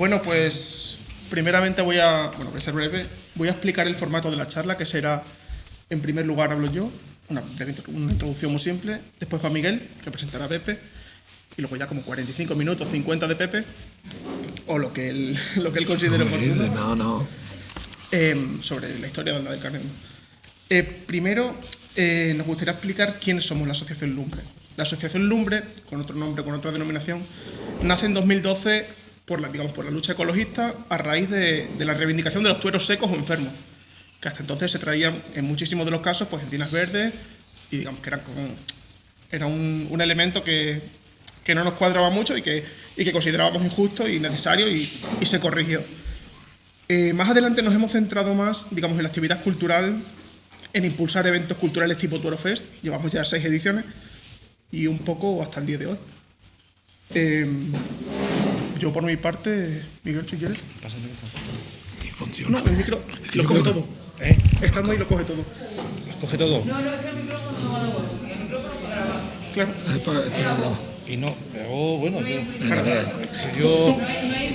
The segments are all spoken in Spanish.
Bueno, pues primeramente voy a ser breve. Voy a explicar el formato de la charla, que será, en primer lugar, hablo yo, una introducción muy simple. Después va Miguel, que presentará a Pepe. Y luego ya como 45 minutos, 50 de Pepe, o lo que él considere oportuno. No. Sobre la historia de Alda del Carmen. Primero, nos gustaría explicar quiénes somos la Asociación Lumbre. La Asociación Lumbre, con otro nombre, con otra denominación, nace en 2012 por la lucha ecologista a raíz de la reivindicación de los tueros secos o enfermos, que hasta entonces se traían en muchísimos de los casos pues en tinas verdes y digamos que era un elemento que no nos cuadraba mucho y que considerábamos injusto y necesario y se corrigió. Más adelante nos hemos centrado más, digamos, en la actividad cultural, en impulsar eventos culturales tipo Tuero Fest. Llevamos ya 6 ediciones y un poco hasta el día de hoy. Yo por mi parte, Miguel, si quieres. Pásame el micrófono. Y funciona. No, el micro lo coge todo. Estando ahí lo coge todo. ¿Coge todo? No, es que el micrófono no va de vuelta, el micrófono para grabar. Claro. Y no, pero bueno,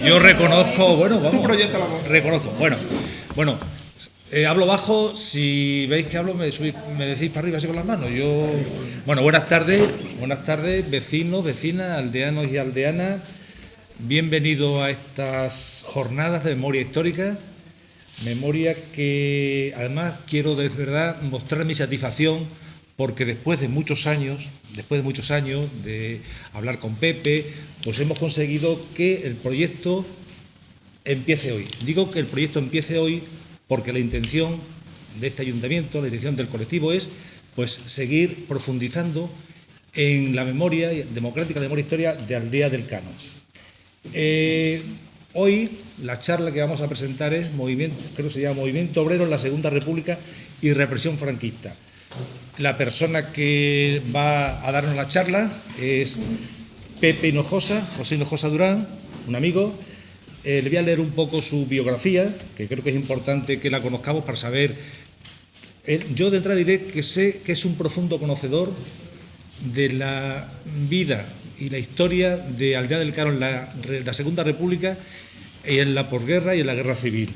yo reconozco, bueno, vamos. Tú proyecta la voz. Reconozco, bueno, hablo bajo, si veis que hablo me decís para arriba así con las manos. Bueno, buenas tardes, vecinos, vecinas, aldeanos y aldeanas. Bienvenido a estas jornadas de memoria histórica, memoria que además quiero de verdad mostrar mi satisfacción porque después de muchos años de hablar con Pepe, pues hemos conseguido que el proyecto empiece hoy. Digo que el proyecto empiece hoy porque la intención de este ayuntamiento, la intención del colectivo es pues seguir profundizando en la memoria democrática, la memoria histórica de Aldea del Cano. Hoy la charla que vamos a presentar es creo que se llama Movimiento Obrero en la Segunda República y Represión Franquista. La persona que va a darnos la charla es Pepe Hinojosa, José Hinojosa Durán, un amigo. Le voy a leer un poco su biografía, que creo que es importante que la conozcamos para saber. Yo de entrada diré que sé que es un profundo conocedor de la vida y la historia de Aldea del Cano en la Segunda República y en la posguerra y en la Guerra Civil.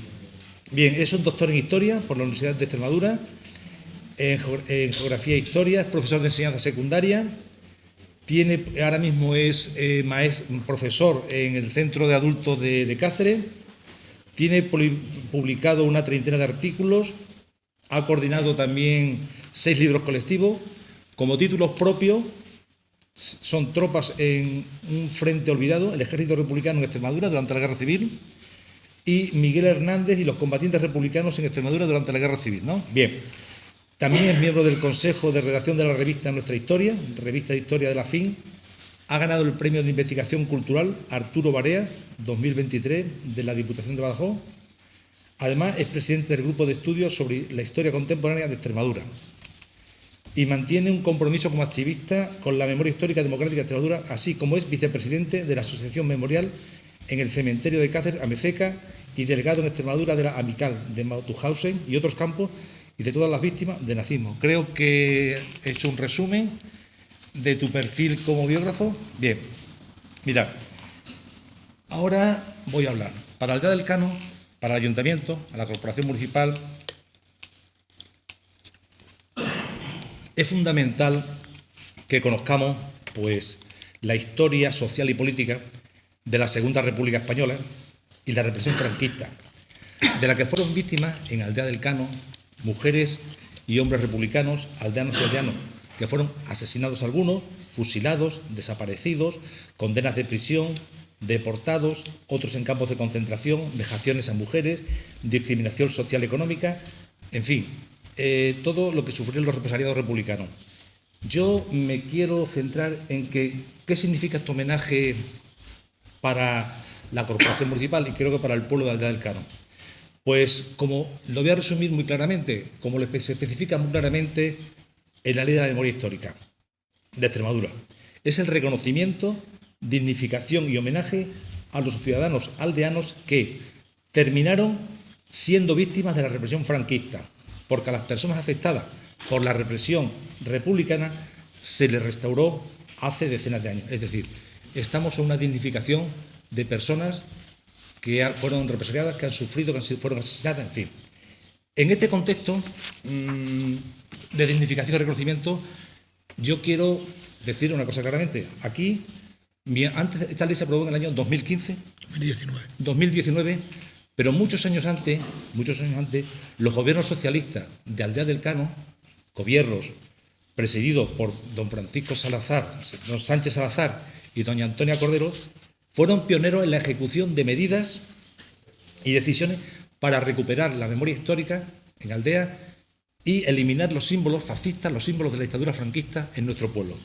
Bien, es un doctor en Historia por la Universidad de Extremadura, en Geografía e Historia, es profesor de enseñanza secundaria, ahora mismo es profesor en el Centro de Adultos de Cáceres, tiene publicado una treintena de artículos, ha coordinado también 6 libros colectivos, como títulos propios son Tropas en un frente olvidado, el ejército republicano en Extremadura durante la Guerra Civil, y Miguel Hernández y los combatientes republicanos en Extremadura durante la Guerra Civil, ¿no? Bien. También es miembro del Consejo de Redacción de la revista Nuestra Historia, revista de historia de la FIN. Ha ganado el Premio de Investigación Cultural Arturo Barea 2023 de la Diputación de Badajoz. Además, es presidente del Grupo de Estudios sobre la Historia Contemporánea de Extremadura. Y mantiene un compromiso como activista con la memoria histórica democrática de Extremadura, así como es vicepresidente de la Asociación Memorial en el Cementerio de Cáceres, Amezeca, y delegado en Extremadura de la Amical de Mauthausen y otros campos, y de todas las víctimas de nazismo. Creo que he hecho un resumen de tu perfil como biógrafo. Bien, mirad, ahora voy a hablar. Para Aldea del Cano, para el Ayuntamiento, a la Corporación Municipal, es fundamental que conozcamos pues, la historia social y política de la Segunda República Española y la represión franquista, de la que fueron víctimas en Aldea del Cano mujeres y hombres republicanos, aldeanos y aldeanos, que fueron asesinados algunos, fusilados, desaparecidos, condenas de prisión, deportados, otros en campos de concentración, vejaciones a mujeres, discriminación social y económica, en fin, todo lo que sufrieron los represaliados republicanos. Yo me quiero centrar en qué significa este homenaje para la Corporación Municipal y creo que para el pueblo de Aldea del Cano. Pues, como lo voy a resumir muy claramente, como se especifica muy claramente en la Ley de la Memoria Histórica de Extremadura, es el reconocimiento, dignificación y homenaje a los ciudadanos aldeanos que terminaron siendo víctimas de la represión franquista, porque a las personas afectadas por la represión republicana se les restauró hace decenas de años. Es decir, estamos en una dignificación de personas que fueron represaliadas, que han sufrido, fueron asesinadas, en fin. En este contexto de dignificación y reconocimiento, yo quiero decir una cosa claramente. Aquí, antes esta ley se aprobó en el año 2015. 2019, pero muchos años antes, los gobiernos socialistas de Aldea del Cano, gobiernos presididos por don Francisco Salazar, don Sánchez Salazar y doña Antonia Cordero, fueron pioneros en la ejecución de medidas y decisiones para recuperar la memoria histórica en Aldea y eliminar los símbolos fascistas, los símbolos de la dictadura franquista en nuestro pueblo.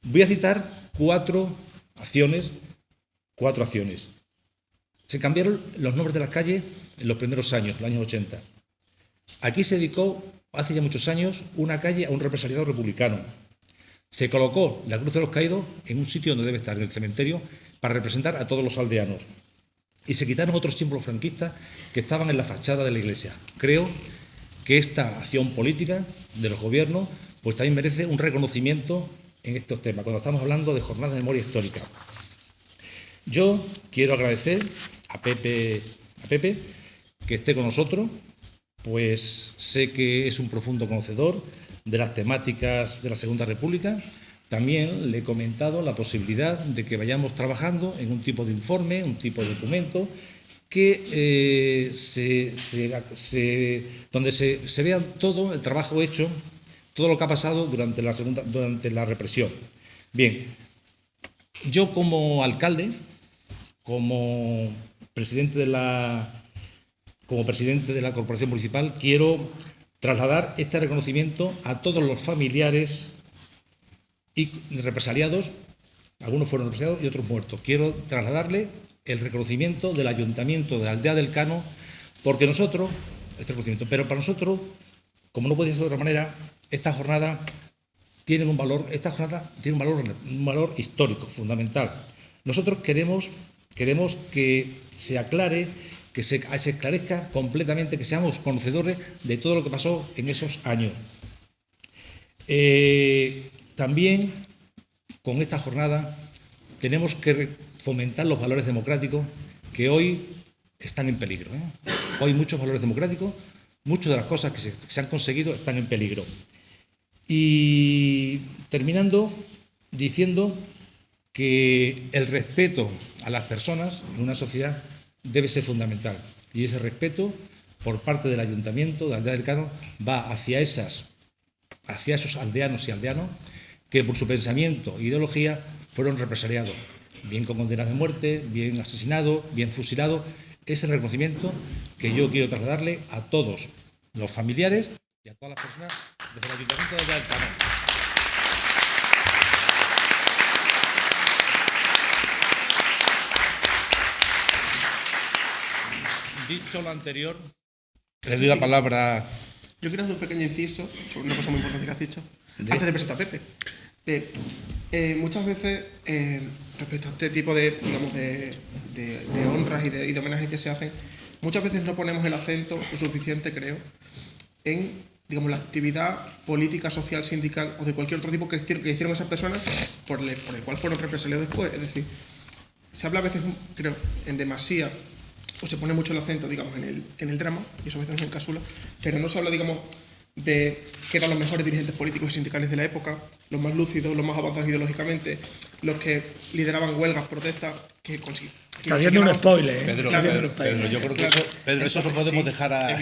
Voy a citar cuatro acciones. Se cambiaron los nombres de las calles en los primeros años, los años 80. Aquí se dedicó, hace ya muchos años, una calle a un represaliado republicano. Se colocó la Cruz de los Caídos en un sitio donde debe estar, en el cementerio, para representar a todos los aldeanos. Y se quitaron otros símbolos franquistas que estaban en la fachada de la iglesia. Creo que esta acción política de los gobiernos pues también merece un reconocimiento en estos temas, cuando estamos hablando de jornadas de memoria histórica. Yo quiero agradecer a Pepe que esté con nosotros, pues sé que es un profundo conocedor de las temáticas de la Segunda República. También le he comentado la posibilidad de que vayamos trabajando en un tipo de informe, un tipo de documento, que donde se vea todo el trabajo hecho, todo lo que ha pasado durante la represión. Bien, yo como alcalde, como presidente de la Corporación Municipal, quiero trasladar este reconocimiento a todos los familiares y represaliados, algunos fueron represaliados y otros muertos. Quiero trasladarle el reconocimiento del Ayuntamiento de la Aldea del Cano, porque pero para nosotros, como no podía ser de otra manera, esta jornada tiene un valor histórico, fundamental. Nosotros queremos que se aclare, que se esclarezca completamente, que seamos conocedores de todo lo que pasó en esos años. También, con esta jornada, tenemos que fomentar los valores democráticos que hoy están en peligro. Hoy muchos valores democráticos, muchas de las cosas que se han conseguido están en peligro. Y terminando diciendo que el respeto a las personas en una sociedad debe ser fundamental. Y ese respeto, por parte del Ayuntamiento de Aldea del Cano, va hacia esos aldeanos y aldeanos que por su pensamiento e ideología fueron represaliados, bien con condenas de muerte, bien asesinados, bien fusilados. Ese reconocimiento que yo quiero trasladarle a todos los familiares y a todas las personas desde el Ayuntamiento de Aldea del Cano. Dicho lo anterior, le doy la palabra. Yo quiero hacer un pequeño inciso sobre una cosa muy importante que has dicho, antes de presentar a Pepe. Muchas veces, respecto a este tipo de honras y de homenajes que se hacen, muchas veces no ponemos el acento lo suficiente, creo, en la actividad política, social, sindical o de cualquier otro tipo que hicieron esas personas por el cual fueron represaliados después. Es decir, se habla a veces, creo, en demasía, o se pone mucho el acento, en el drama, y eso a veces nos encasula, pero no se habla, de que eran los mejores dirigentes políticos y sindicales de la época, los más lúcidos, los más avanzados ideológicamente, los que lideraban huelgas, protestas, que consiguieron. Está haciendo un spoiler, Pedro, yo creo que eso lo podemos dejar a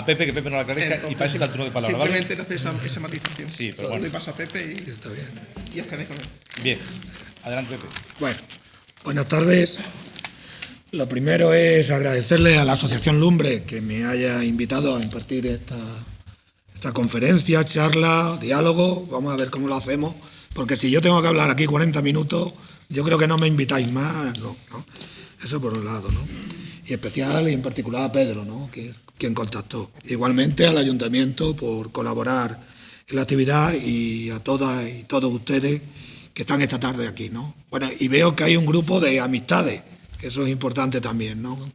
Pepe, que Pepe no la aclarezca, y para eso está el turno de palabra, ¿vale? Simplemente hacer esa matización. Sí, pero bueno. Doy paso a Pepe Sí, está bien. y accedéis con él. Bien, adelante, Pepe. Bueno, buenas tardes. Lo primero es agradecerle a la Asociación Lumbre que me haya invitado a impartir esta conferencia, charla, diálogo. Vamos a ver cómo lo hacemos, porque si yo tengo que hablar aquí 40 minutos, yo creo que no me invitáis más, ¿no? Eso por un lado, ¿no? Y especial y en particular a Pedro, ¿no? Que es quien contactó. Igualmente al Ayuntamiento por colaborar en la actividad y a todas y todos ustedes que están esta tarde aquí, ¿no? Bueno, y veo que hay un grupo de amistades, que eso es importante también, ¿no?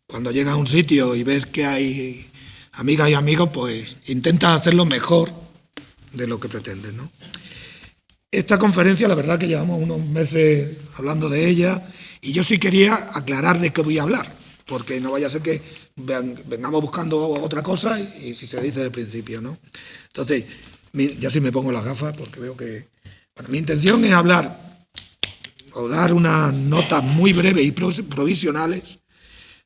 Cuando llegas a un sitio y ves que hay amigas y amigos, pues intentas hacerlo mejor de lo que pretendes, ¿no? Esta conferencia, la verdad que llevamos unos meses hablando de ella y yo sí quería aclarar de qué voy a hablar, porque no vaya a ser que vengamos buscando otra cosa y si se dice del principio, ¿no? Entonces, ya sí me pongo las gafas porque veo que... Bueno, mi intención es hablar o dar unas notas muy breves y provisionales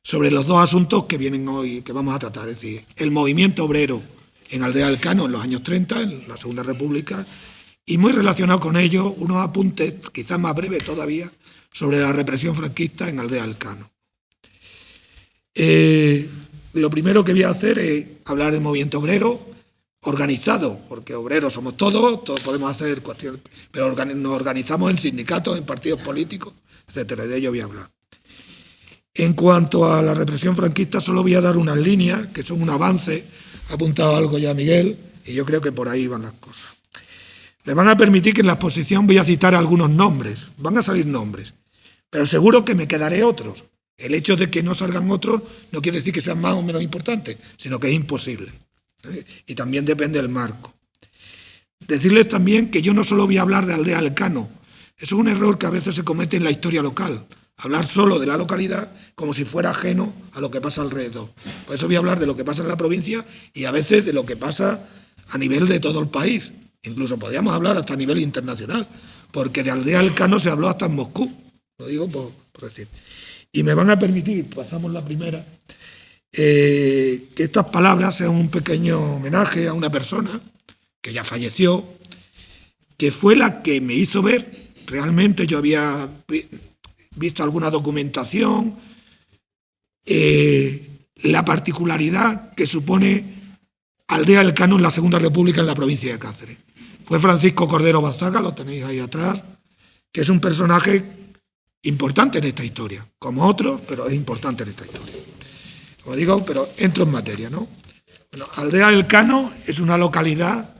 sobre los dos asuntos que vienen hoy, que vamos a tratar, es decir, el movimiento obrero en Aldea del Cano en los años 30, en la Segunda República, y muy relacionado con ello, unos apuntes, quizás más breves todavía, sobre la represión franquista en Aldea del Cano. Lo primero que voy a hacer es hablar del movimiento obrero organizado, porque obreros somos todos podemos hacer cuestiones, pero nos organizamos en sindicatos, en partidos políticos, etcétera. De ello voy a hablar. En cuanto a la represión franquista, solo voy a dar unas líneas, que son un avance, ha apuntado algo ya Miguel, y yo creo que por ahí van las cosas. Le van a permitir que en la exposición voy a citar algunos nombres, van a salir nombres, pero seguro que me quedaré otros. El hecho de que no salgan otros no quiere decir que sean más o menos importantes, sino que es imposible. Y también depende del marco. Decirles también que yo no solo voy a hablar de Aldea del Cano, eso es un error que a veces se comete en la historia local, hablar solo de la localidad como si fuera ajeno a lo que pasa alrededor. Por eso voy a hablar de lo que pasa en la provincia y a veces de lo que pasa a nivel de todo el país. Incluso podríamos hablar hasta a nivel internacional, porque de Aldea del Cano se habló hasta en Moscú, lo digo por decir. Y me van a permitir, pasamos la primera, que estas palabras sean un pequeño homenaje a una persona que ya falleció, que fue la que me hizo ver, realmente yo había visto alguna documentación, la particularidad que supone Aldea del Cano en la Segunda República en la provincia de Cáceres. Fue Francisco Cordero Bazaga, lo tenéis ahí atrás, que es un personaje importante en esta historia, como otros, pero es importante en esta historia. Como digo, pero entro en materia, ¿no? Bueno, Aldea del Cano es una localidad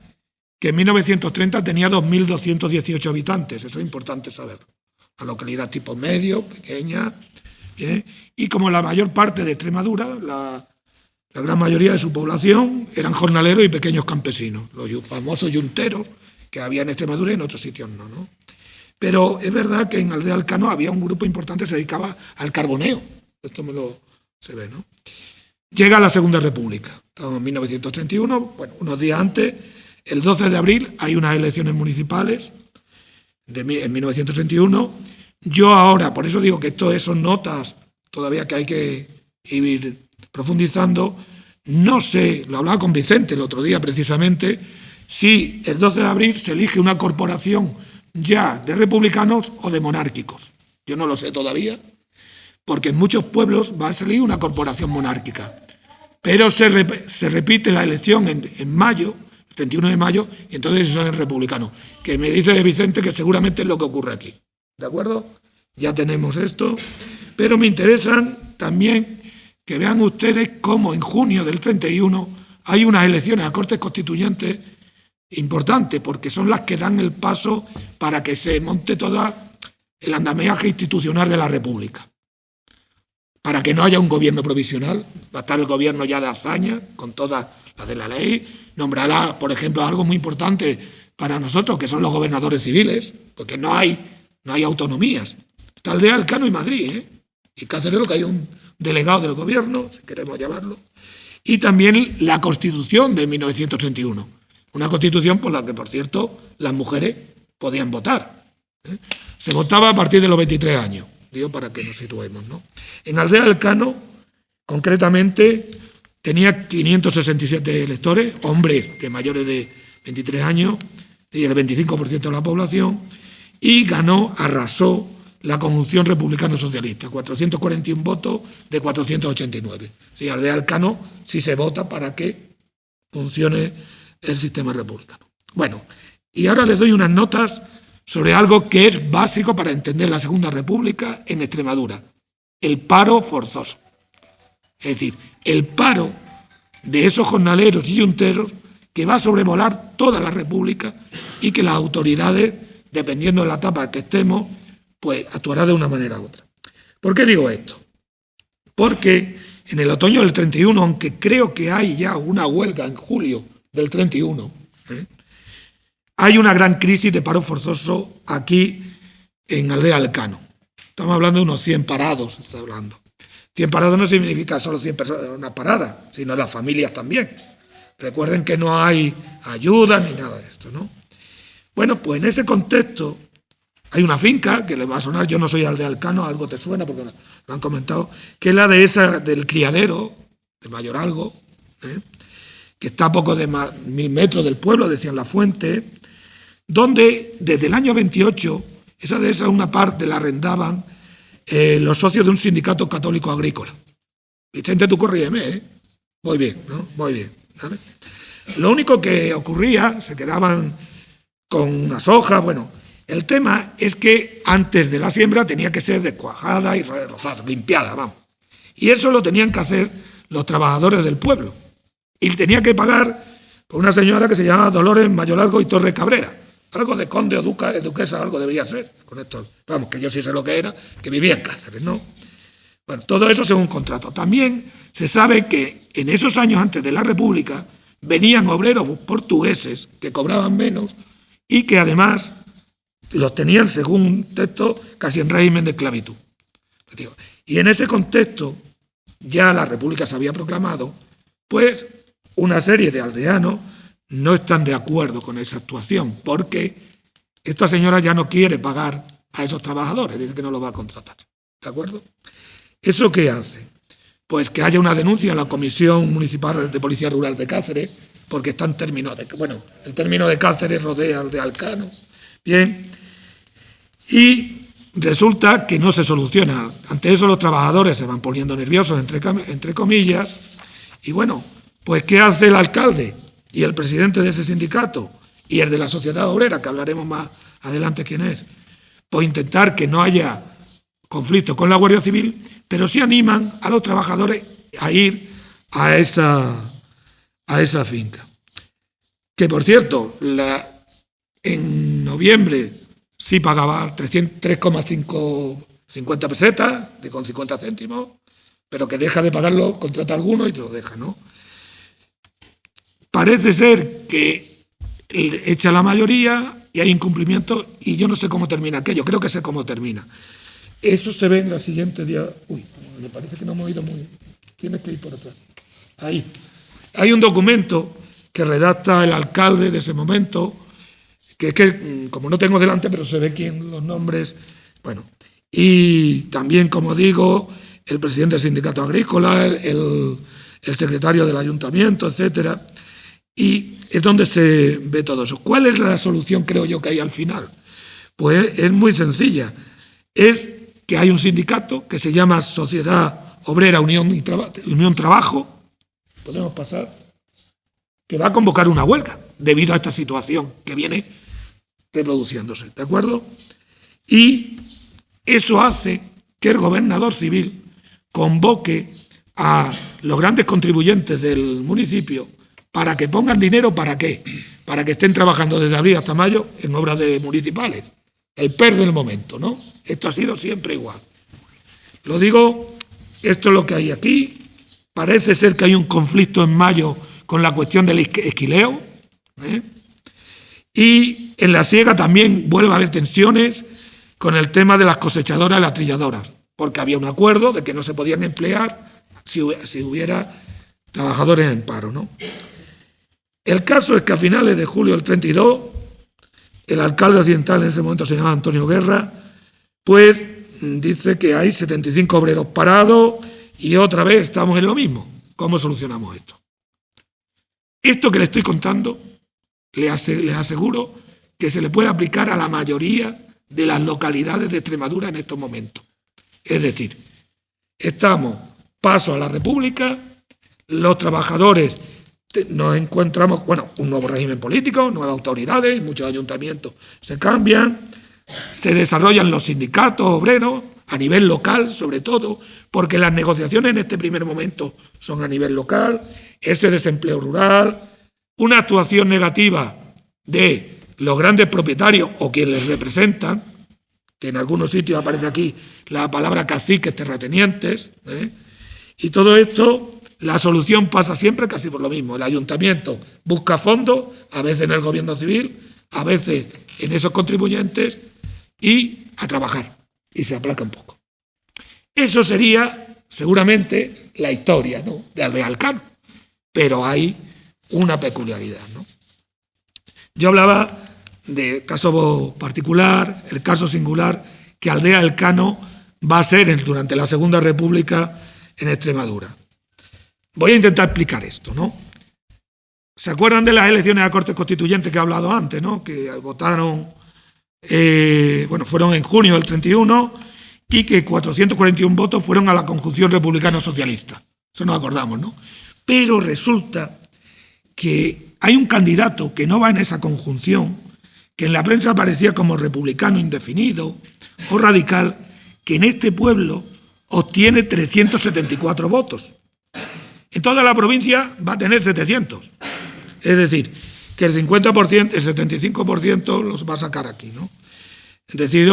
que en 1930 tenía 2.218 habitantes, eso es importante saberlo. Una localidad tipo medio, pequeña, ¿bien? Y como la mayor parte de Extremadura, la gran mayoría de su población eran jornaleros y pequeños campesinos, los famosos yunteros que había en Extremadura y en otros sitios no. Pero es verdad que en Aldea del Cano había un grupo importante que se dedicaba al carboneo. Esto se ve, ¿no? Llega la Segunda República. Estamos en 1931, bueno, unos días antes, el 12 de abril, hay unas elecciones municipales en 1931. Yo ahora, por eso digo que esto son notas todavía que hay que ir profundizando. No sé, lo hablaba con Vicente el otro día precisamente, si el 12 de abril se elige una corporación ya de republicanos o de monárquicos. Yo no lo sé todavía, porque en muchos pueblos va a salir una corporación monárquica. Pero se repite la elección en mayo, el 31 de mayo, y entonces son republicanos. Que me dice Vicente que seguramente es lo que ocurre aquí. ¿De acuerdo? Ya tenemos esto. Pero me interesan también que vean ustedes cómo en junio del 31 hay unas elecciones a Cortes Constituyentes importantes, porque son las que dan el paso para que se monte todo el andamiaje institucional de la República. Para que no haya un gobierno provisional, va a estar el gobierno ya de Azaña, con todas las de la ley, nombrará, por ejemplo, algo muy importante para nosotros, que son los gobernadores civiles, porque no hay autonomías. Está Aldea del Cano y Madrid, y Cáceres, que hay un delegado del gobierno, si queremos llamarlo, y también la Constitución de 1931, una Constitución por la que, por cierto, las mujeres podían votar. Se votaba a partir de los 23 años. Digo, para que nos situemos, ¿no? En Aldea del Cano, concretamente, tenía 567 electores, hombres de mayores de 23 años, y el 25% de la población, y arrasó la conjunción republicano-socialista, 441 votos de 489. Sí, Aldea del Cano sí se vota para que funcione el sistema republicano. Bueno, y ahora les doy unas notas sobre algo que es básico para entender la Segunda República en Extremadura, el paro forzoso. Es decir, el paro de esos jornaleros y yunteros que va a sobrevolar toda la República y que las autoridades, dependiendo de la etapa que estemos, pues actuará de una manera u otra. ¿Por qué digo esto? Porque en el otoño del 31, aunque creo que hay ya una huelga en julio del 31, hay una gran crisis de paro forzoso aquí en Aldea Alcano. Estamos hablando de unos 100 parados, está hablando. 100 parados no significa solo 100 personas paradas, sino las familias también. Recuerden que no hay ayuda ni nada de esto, ¿no? Bueno, pues en ese contexto hay una finca que le va a sonar, yo no soy Aldea Alcano, algo te suena porque lo han comentado, que es la del criadero, de Mayoralgo, que está a poco de 1000 metros del pueblo, decían La Fuente, donde desde el año 28, esa una parte la arrendaban los socios de un sindicato católico agrícola. Vicente, tú corrígeme, ¿eh? Voy bien, ¿no? Voy bien, ¿vale? Lo único que ocurría, se quedaban con unas hojas, bueno, el tema es que antes de la siembra tenía que ser descuajada y rozada, limpiada, vamos. Y eso lo tenían que hacer los trabajadores del pueblo. Y tenía que pagar con una señora que se llama Dolores Mayolargo y Torre Cabrera. Algo de conde o duquesa, algo debería ser. Con esto, vamos, que yo sí sé lo que era, que vivía en Cáceres, ¿no? Bueno, todo eso según contrato. También se sabe que en esos años antes de la República venían obreros portugueses que cobraban menos y que además los tenían, según un texto, casi en régimen de esclavitud. Y en ese contexto, ya la República se había proclamado, pues una serie de aldeanos no están de acuerdo con esa actuación, porque esta señora ya no quiere pagar a esos trabajadores, dice que no los va a contratar. ¿De acuerdo? ¿Eso qué hace? Pues que haya una denuncia en la Comisión Municipal de Policía Rural de Cáceres, porque está en términos de... Bueno, el término de Cáceres rodea al de Alcano. Bien. Y resulta que no se soluciona. Ante eso los trabajadores se van poniendo nerviosos, entre comillas, y bueno, pues ¿qué hace el alcalde y el presidente de ese sindicato y el de la sociedad obrera, que hablaremos más adelante quién es? Pues intentar que no haya conflicto con la Guardia Civil, pero sí animan a los trabajadores a ir a esa finca. Que, por cierto, en noviembre sí pagaba 3,50 pesetas, con 50 céntimos, pero que deja de pagarlo, contrata a alguno y lo deja, ¿no? Parece ser que echa la mayoría y hay incumplimiento y yo no sé cómo termina aquello, creo que sé cómo termina. Eso se ve en la siguiente día. Uy, me parece que no hemos ido muy bien. Tienes que ir por atrás. Ahí. Hay un documento que redacta el alcalde de ese momento, que es que, como no tengo delante, pero se ve quién, los nombres. Bueno, y también, como digo, el presidente del sindicato agrícola, el secretario del ayuntamiento, etcétera. Y es donde se ve todo eso. ¿Cuál es la solución, creo yo, que hay al final? Pues es muy sencilla. Es que hay un sindicato que se llama Sociedad Obrera Unión Trabajo, podemos pasar, que va a convocar una huelga debido a esta situación que viene reproduciéndose, ¿de acuerdo? Y eso hace que el gobernador civil convoque a los grandes contribuyentes del municipio para que pongan dinero, ¿para qué? Para que estén trabajando desde abril hasta mayo en obras municipales. El PER del momento, ¿no? Esto ha sido siempre igual. Lo digo, esto es lo que hay aquí. Parece ser que hay un conflicto en mayo con la cuestión del esquileo. Y en la siega también vuelve a haber tensiones con el tema de las cosechadoras y las trilladoras, porque había un acuerdo de que no se podían emplear si hubiera trabajadores en paro, ¿no? El caso es que a finales de julio del 32, el alcalde occidental en ese momento se llamaba Antonio Guerra, pues dice que hay 75 obreros parados y otra vez estamos en lo mismo. ¿Cómo solucionamos esto? Esto que le estoy contando, les aseguro que se le puede aplicar a la mayoría de las localidades de Extremadura en estos momentos. Es decir, estamos paso a la República, los trabajadores nos encontramos, bueno, un nuevo régimen político, nuevas autoridades, muchos ayuntamientos se cambian, se desarrollan los sindicatos obreros a nivel local, sobre todo, porque las negociaciones en este primer momento son a nivel local, ese desempleo rural, una actuación negativa de los grandes propietarios o quienes les representan, que en algunos sitios aparece aquí la palabra caciques, terratenientes, y todo esto. La solución pasa siempre casi por lo mismo. El ayuntamiento busca fondos, a veces en el gobierno civil, a veces en esos contribuyentes y a trabajar, y se aplaca un poco. Eso sería seguramente la historia, ¿no?, de Aldea Alcano, pero hay una peculiaridad, ¿no? Yo hablaba de caso particular, el caso singular que Aldea Elcano va a ser durante la Segunda República en Extremadura. Voy a intentar explicar esto, ¿no? ¿Se acuerdan de las elecciones a Cortes Constituyentes que he hablado antes, ¿no?, que votaron, fueron en junio del 31 y que 441 votos fueron a la conjunción republicano-socialista? Eso nos acordamos, ¿no? Pero resulta que hay un candidato que no va en esa conjunción, que en la prensa aparecía como republicano indefinido o radical, que en este pueblo obtiene 374 votos. En toda la provincia va a tener 700. Es decir, que el 50%, el 75% los va a sacar aquí, ¿no? Es decir,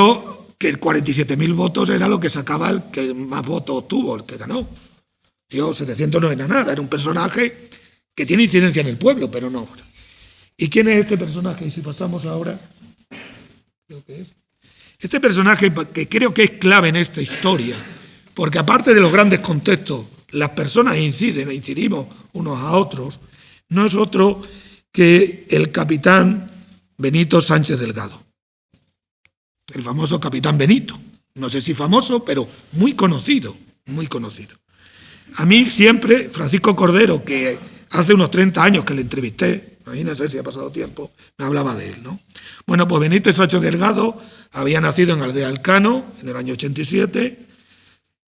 que 47.000 votos era lo que sacaba el que más votos obtuvo, el que ganó. 700 no era nada, era un personaje que tiene incidencia en el pueblo, pero no. ¿Y quién es este personaje? Y si pasamos ahora, creo que es. Este personaje que creo que es clave en esta historia, porque aparte de los grandes contextos, las personas incidimos unos a otros, no es otro que el capitán Benito Sánchez Delgado. El famoso capitán Benito. No sé si famoso, pero muy conocido, muy conocido. A mí siempre, Francisco Cordero, que hace unos 30 años que le entrevisté, imagínense si ha pasado tiempo, me hablaba de él, ¿no? Bueno, pues Benito Sánchez Delgado había nacido en Aldea Elcano en el año 87,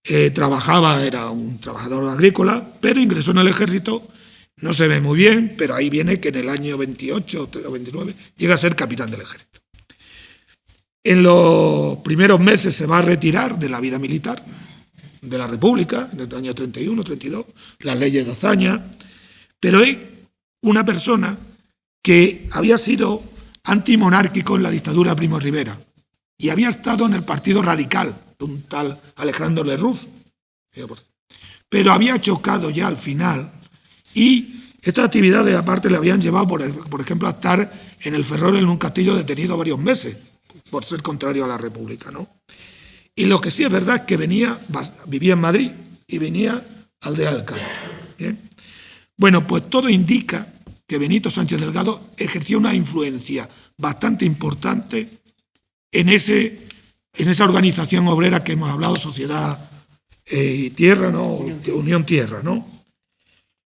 era un trabajador agrícola, pero ingresó en el ejército, no se ve muy bien, pero ahí viene que en el año 28 o 29 llega a ser capitán del ejército. En los primeros meses se va a retirar de la vida militar de la República, en el año 31, 32, las leyes de hazaña, pero es una persona que había sido antimonárquico en la dictadura de Primo de Rivera y había estado en el Partido Radical de un tal Alejandro Lerroux, pero había chocado ya al final y estas actividades aparte le habían llevado, por ejemplo, a estar en el Ferrol en un castillo detenido varios meses por ser contrario a la República, ¿no? Y lo que sí es verdad es que vivía en Madrid y venía a Aldea Elcano. ¿Bien? Bueno, pues todo indica que Benito Sánchez Delgado ejerció una influencia bastante importante en esa organización obrera que hemos hablado, Sociedad y Tierra, ¿no? Unión Tierra, ¿no?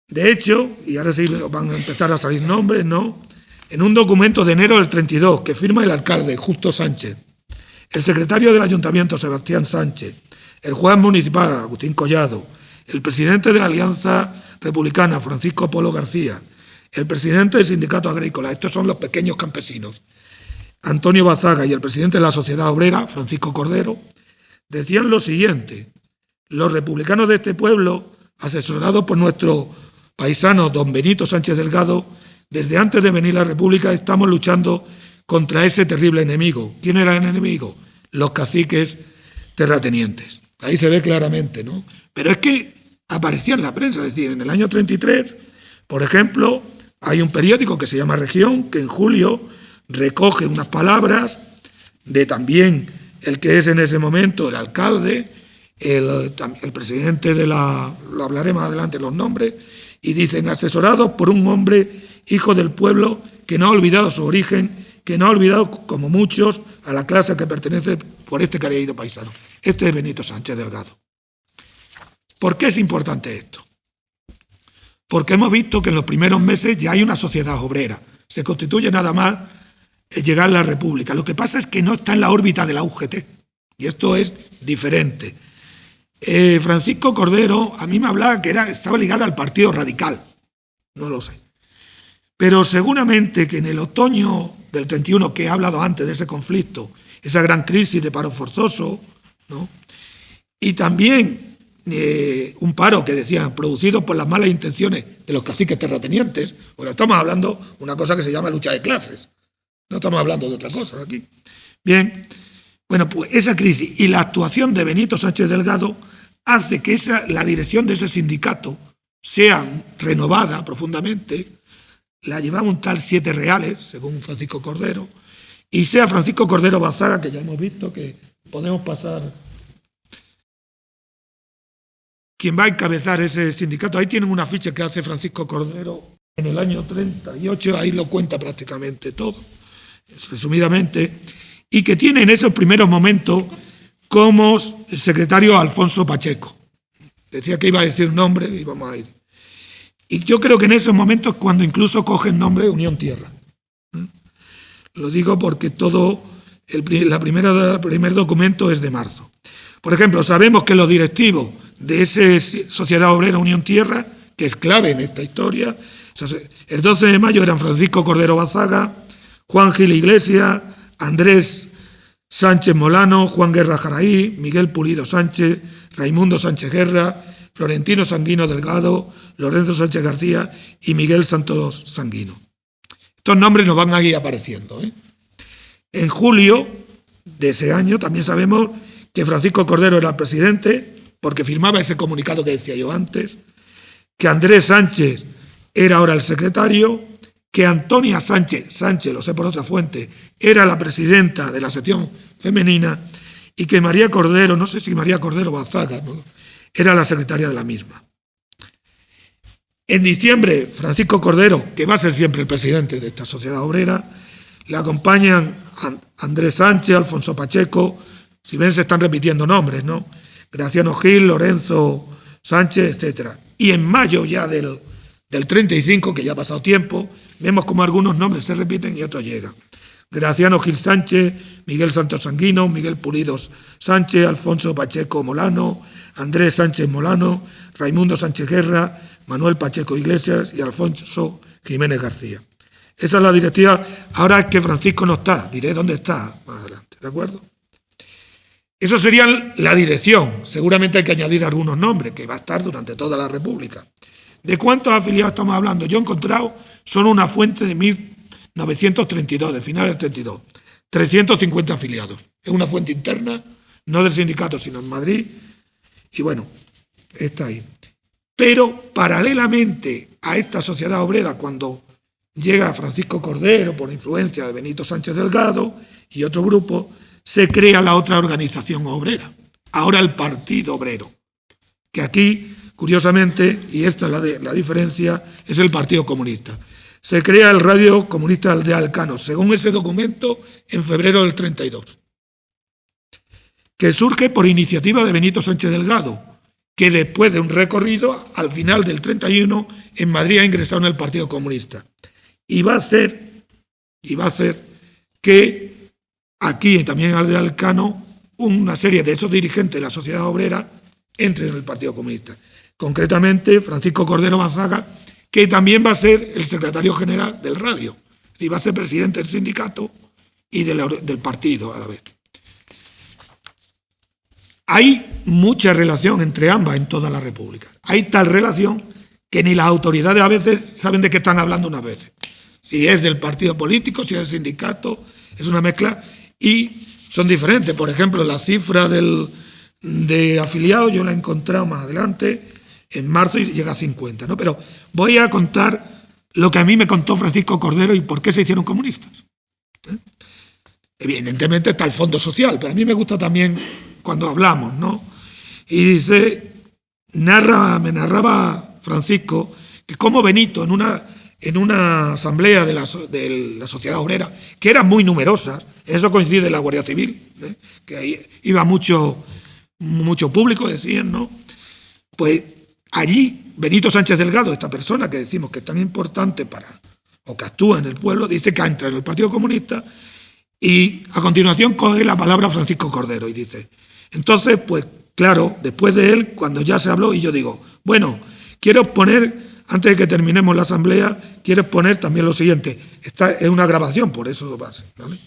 De hecho, y ahora sí van a empezar a salir nombres, ¿no?, en un documento de enero del 32 que firma el alcalde Justo Sánchez, el secretario del Ayuntamiento Sebastián Sánchez, el juez municipal Agustín Collado, el presidente de la Alianza Republicana Francisco Polo García, el presidente del Sindicato Agrícola, estos son los pequeños campesinos, Antonio Bazaga, y el presidente de la Sociedad Obrera, Francisco Cordero, decían lo siguiente: los republicanos de este pueblo, asesorados por nuestro paisano don Benito Sánchez Delgado, desde antes de venir la República estamos luchando contra ese terrible enemigo. ¿Quién era el enemigo? Los caciques terratenientes. Ahí se ve claramente, ¿no? Pero es que aparecía en la prensa, es decir, en el año 33, por ejemplo, hay un periódico que se llama Región, que en julio recoge unas palabras de también el que es en ese momento el alcalde, el presidente de lo hablaré más adelante los nombres, y dicen: asesorados por un hombre hijo del pueblo que no ha olvidado su origen, que no ha olvidado, como muchos, a la clase que pertenece por este querido paisano. Este es Benito Sánchez Delgado. ¿Por qué es importante esto? Porque hemos visto que en los primeros meses ya hay una sociedad obrera. Se constituye nada más llegar a la República. Lo que pasa es que no está en la órbita de la UGT. Y esto es diferente. Francisco Cordero a mí me hablaba que estaba ligado al Partido Radical. No lo sé. Pero seguramente que en el otoño del 31, que he hablado antes de ese conflicto, esa gran crisis de paro forzoso, ¿no?, y también un paro que decían producido por las malas intenciones de los caciques terratenientes. Bueno, estamos hablando de una cosa que se llama lucha de clases. No estamos hablando de otra cosa aquí. Bien, bueno, pues esa crisis y la actuación de Benito Sánchez Delgado hace que la dirección de ese sindicato sea renovada profundamente, la llevaba un tal Siete Reales, según Francisco Cordero, y sea Francisco Cordero Bazaga, que ya hemos visto que podemos pasar, quien va a encabezar ese sindicato. Ahí tienen una ficha que hace Francisco Cordero en el año 38, ahí lo cuenta prácticamente todo, resumidamente, y que tiene en esos primeros momentos como secretario a Alfonso Pacheco. Decía que iba a decir nombre y vamos a ir. Y yo creo que en esos momentos cuando incluso coge el nombre Unión Tierra. Lo digo porque todo el primer documento es de marzo. Por ejemplo, sabemos que los directivos de esa Sociedad Obrera Unión Tierra, que es clave en esta historia, el 12 de mayo eran Francisco Cordero Bazaga, Juan Gil Iglesias, Andrés Sánchez Molano, Juan Guerra Jaraí, Miguel Pulido Sánchez, Raimundo Sánchez Guerra, Florentino Sanguino Delgado, Lorenzo Sánchez García y Miguel Santos Sanguino. Estos nombres nos van a ir apareciendo. En julio de ese año también sabemos que Francisco Cordero era el presidente, porque firmaba ese comunicado que decía yo antes, que Andrés Sánchez era ahora el secretario, que Antonia Sánchez, lo sé por otra fuente, era la presidenta de la sección femenina y que María Cordero, no sé si María Cordero Bazaga, ¿no?, era la secretaria de la misma. En diciembre, Francisco Cordero, que va a ser siempre el presidente de esta sociedad obrera, le acompañan Andrés Sánchez, Alfonso Pacheco, si ven se están repitiendo nombres, ¿no?, Graciano Gil, Lorenzo Sánchez, etc. Y en mayo ya del 35, que ya ha pasado tiempo, vemos como algunos nombres se repiten y otros llegan. Graciano Gil Sánchez, Miguel Santos Sanguino, Miguel Pulido Sánchez, Alfonso Pacheco Molano, Andrés Sánchez Molano, Raimundo Sánchez Guerra, Manuel Pacheco Iglesias y Alfonso Jiménez García. Esa es la directiva. Ahora es que Francisco no está, diré dónde está más adelante, ¿de acuerdo? Eso sería la dirección. Seguramente hay que añadir algunos nombres, que va a estar durante toda la República. ¿De cuántos afiliados estamos hablando? Yo he encontrado, son una fuente de 1932, de finales del 32, 350 afiliados. Es una fuente interna, no del sindicato, sino en Madrid. Y bueno, está ahí. Pero paralelamente a esta sociedad obrera, cuando llega Francisco Cordero por influencia de Benito Sánchez Delgado y otro grupo, se crea la otra organización obrera, ahora el Partido Obrero, que aquí, curiosamente, y esta es la diferencia, es el Partido Comunista. Se crea el Radio Comunista de Alcano, según ese documento, en febrero del 32, que surge por iniciativa de Benito Sánchez Delgado, que después de un recorrido, al final del 31, en Madrid ha ingresado en el Partido Comunista. Y va a hacer que aquí también al de Alcano una serie de esos dirigentes de la sociedad obrera entren en el Partido Comunista. Concretamente, Francisco Cordero Bazaga, que también va a ser el secretario general del radio, es decir, va a ser presidente del sindicato y del partido a la vez. Hay mucha relación entre ambas en toda la República. Hay tal relación que ni las autoridades a veces saben de qué están hablando unas veces. Si es del partido político, si es del sindicato, es una mezcla y son diferentes. Por ejemplo, la cifra de afiliados yo la he encontrado más adelante, en marzo, y llega a 50, ¿no? Pero voy a contar lo que a mí me contó Francisco Cordero y por qué se hicieron comunistas. Evidentemente está el fondo social, pero a mí me gusta también cuando hablamos, ¿no? Y dice, me narraba Francisco que como Benito en una asamblea de la sociedad obrera, que eran muy numerosas, eso coincide en la Guardia Civil, que ahí iba mucho público, decían, ¿no? Pues allí Benito Sánchez Delgado, esta persona que decimos que es tan importante o que actúa en el pueblo, dice que entra en el Partido Comunista y a continuación coge la palabra Francisco Cordero y dice, entonces, pues claro, después de él, cuando ya se habló, y yo digo, bueno, quiero exponer, antes de que terminemos la asamblea, quiero exponer también lo siguiente. Esta es una grabación, por eso va a ser, ¿vale?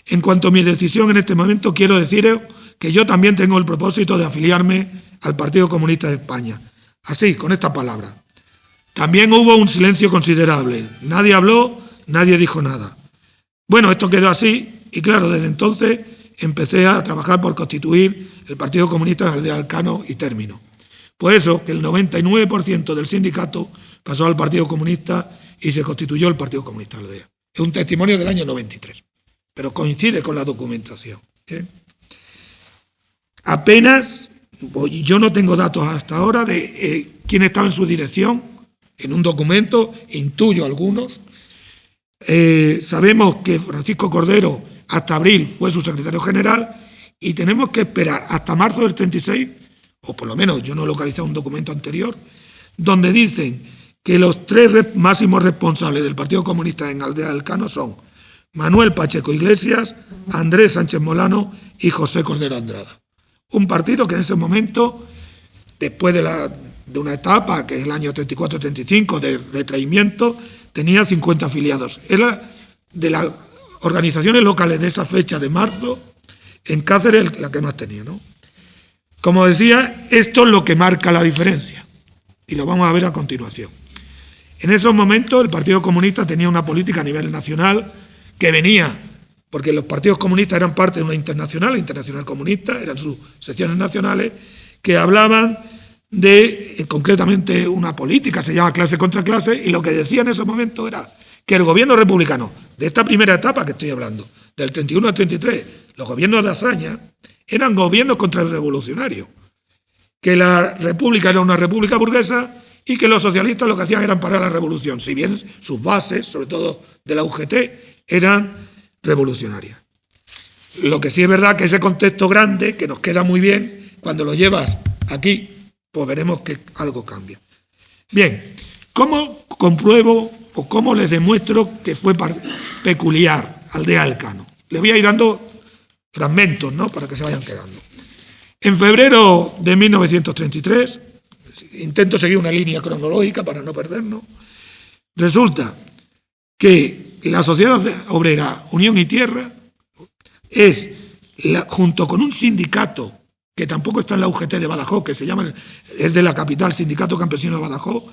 En cuanto a mi decisión en este momento, quiero deciros que yo también tengo el propósito de afiliarme al Partido Comunista de España. Así, con esta palabra. También hubo un silencio considerable. Nadie habló, nadie dijo nada. Bueno, esto quedó así y claro, desde entonces empecé a trabajar por constituir el Partido Comunista de Alcano y término. Pues eso, que el 99% del sindicato pasó al Partido Comunista y se constituyó el Partido Comunista de Aldea. Es un testimonio del año 93, pero coincide con la documentación. Apenas, yo no tengo datos hasta ahora de quién estaba en su dirección, en un documento, intuyo algunos. Sabemos que Francisco Cordero hasta abril fue su secretario general y tenemos que esperar hasta marzo del 36, o por lo menos yo no he localizado un documento anterior, donde dicen que los tres máximos responsables del Partido Comunista en Aldea del Cano son Manuel Pacheco Iglesias, Andrés Sánchez Molano y José Cordero Andrada. Un partido que en ese momento, después de una etapa, que es el año 34-35, de retraimiento, tenía 50 afiliados. Era de las organizaciones locales de esa fecha de marzo, en Cáceres, la que más tenía, ¿no? Como decía, esto es lo que marca la diferencia, y lo vamos a ver a continuación. En esos momentos el Partido Comunista tenía una política a nivel nacional que venía, porque los partidos comunistas eran parte de una internacional, la Internacional Comunista, eran sus secciones nacionales, que hablaban de, concretamente, una política, se llama clase contra clase, y lo que decía en ese momento era que el gobierno republicano, de esta primera etapa que estoy hablando, del 31 al 33, los gobiernos de Azaña, eran gobiernos contrarrevolucionarios, que la república era una república burguesa y que los socialistas lo que hacían era parar la revolución, si bien sus bases, sobre todo de la UGT, eran revolucionarias. Lo que sí es verdad que ese contexto grande, que nos queda muy bien, cuando lo llevas aquí, pues veremos que algo cambia. Bien, ¿cómo compruebo o cómo les demuestro que fue peculiar Aldea del Cano? Les voy a ir dando fragmentos, ¿no?, para que se vayan quedando. En febrero de 1933, intento seguir una línea cronológica para no perdernos, resulta que la Sociedad Obrera Unión y Tierra es, junto con un sindicato que tampoco está en la UGT de Badajoz, que se llama, es de la capital, Sindicato Campesino de Badajoz,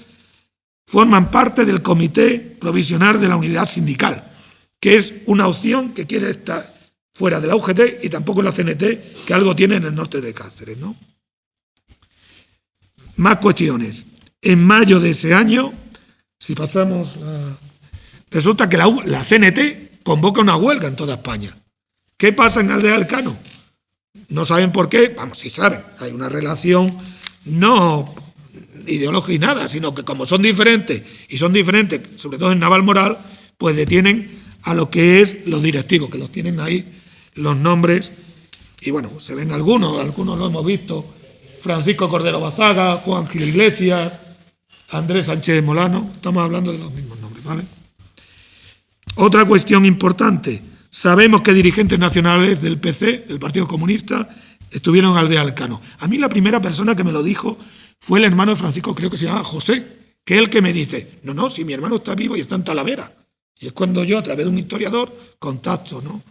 forman parte del Comité Provisional de la Unidad Sindical, que es una opción que quiere estar fuera de la UGT y tampoco en la CNT, que algo tiene en el norte de Cáceres, ¿no? Más cuestiones. En mayo de ese año, si pasamos, resulta que la CNT convoca una huelga en toda España. ¿Qué pasa en Aldea del Cano? No saben por qué, vamos, sí saben, hay una relación no ideológica y nada, sino que como son diferentes, y son diferentes, sobre todo en Navalmoral, pues detienen a lo que es los directivos, que los tienen ahí, los nombres, y bueno, se ven algunos lo hemos visto, Francisco Cordero Bazaga, Juan Gil Iglesias, Andrés Sánchez Molano, estamos hablando de los mismos nombres, ¿vale? Otra cuestión importante, sabemos que dirigentes nacionales del PC, del Partido Comunista, estuvieron en Aldea del Cano. A mí la primera persona que me lo dijo fue el hermano de Francisco, creo que se llama José, que es el que me dice, no, si mi hermano está vivo y está en Talavera. Y es cuando yo, a través de un historiador, contacto, ¿no?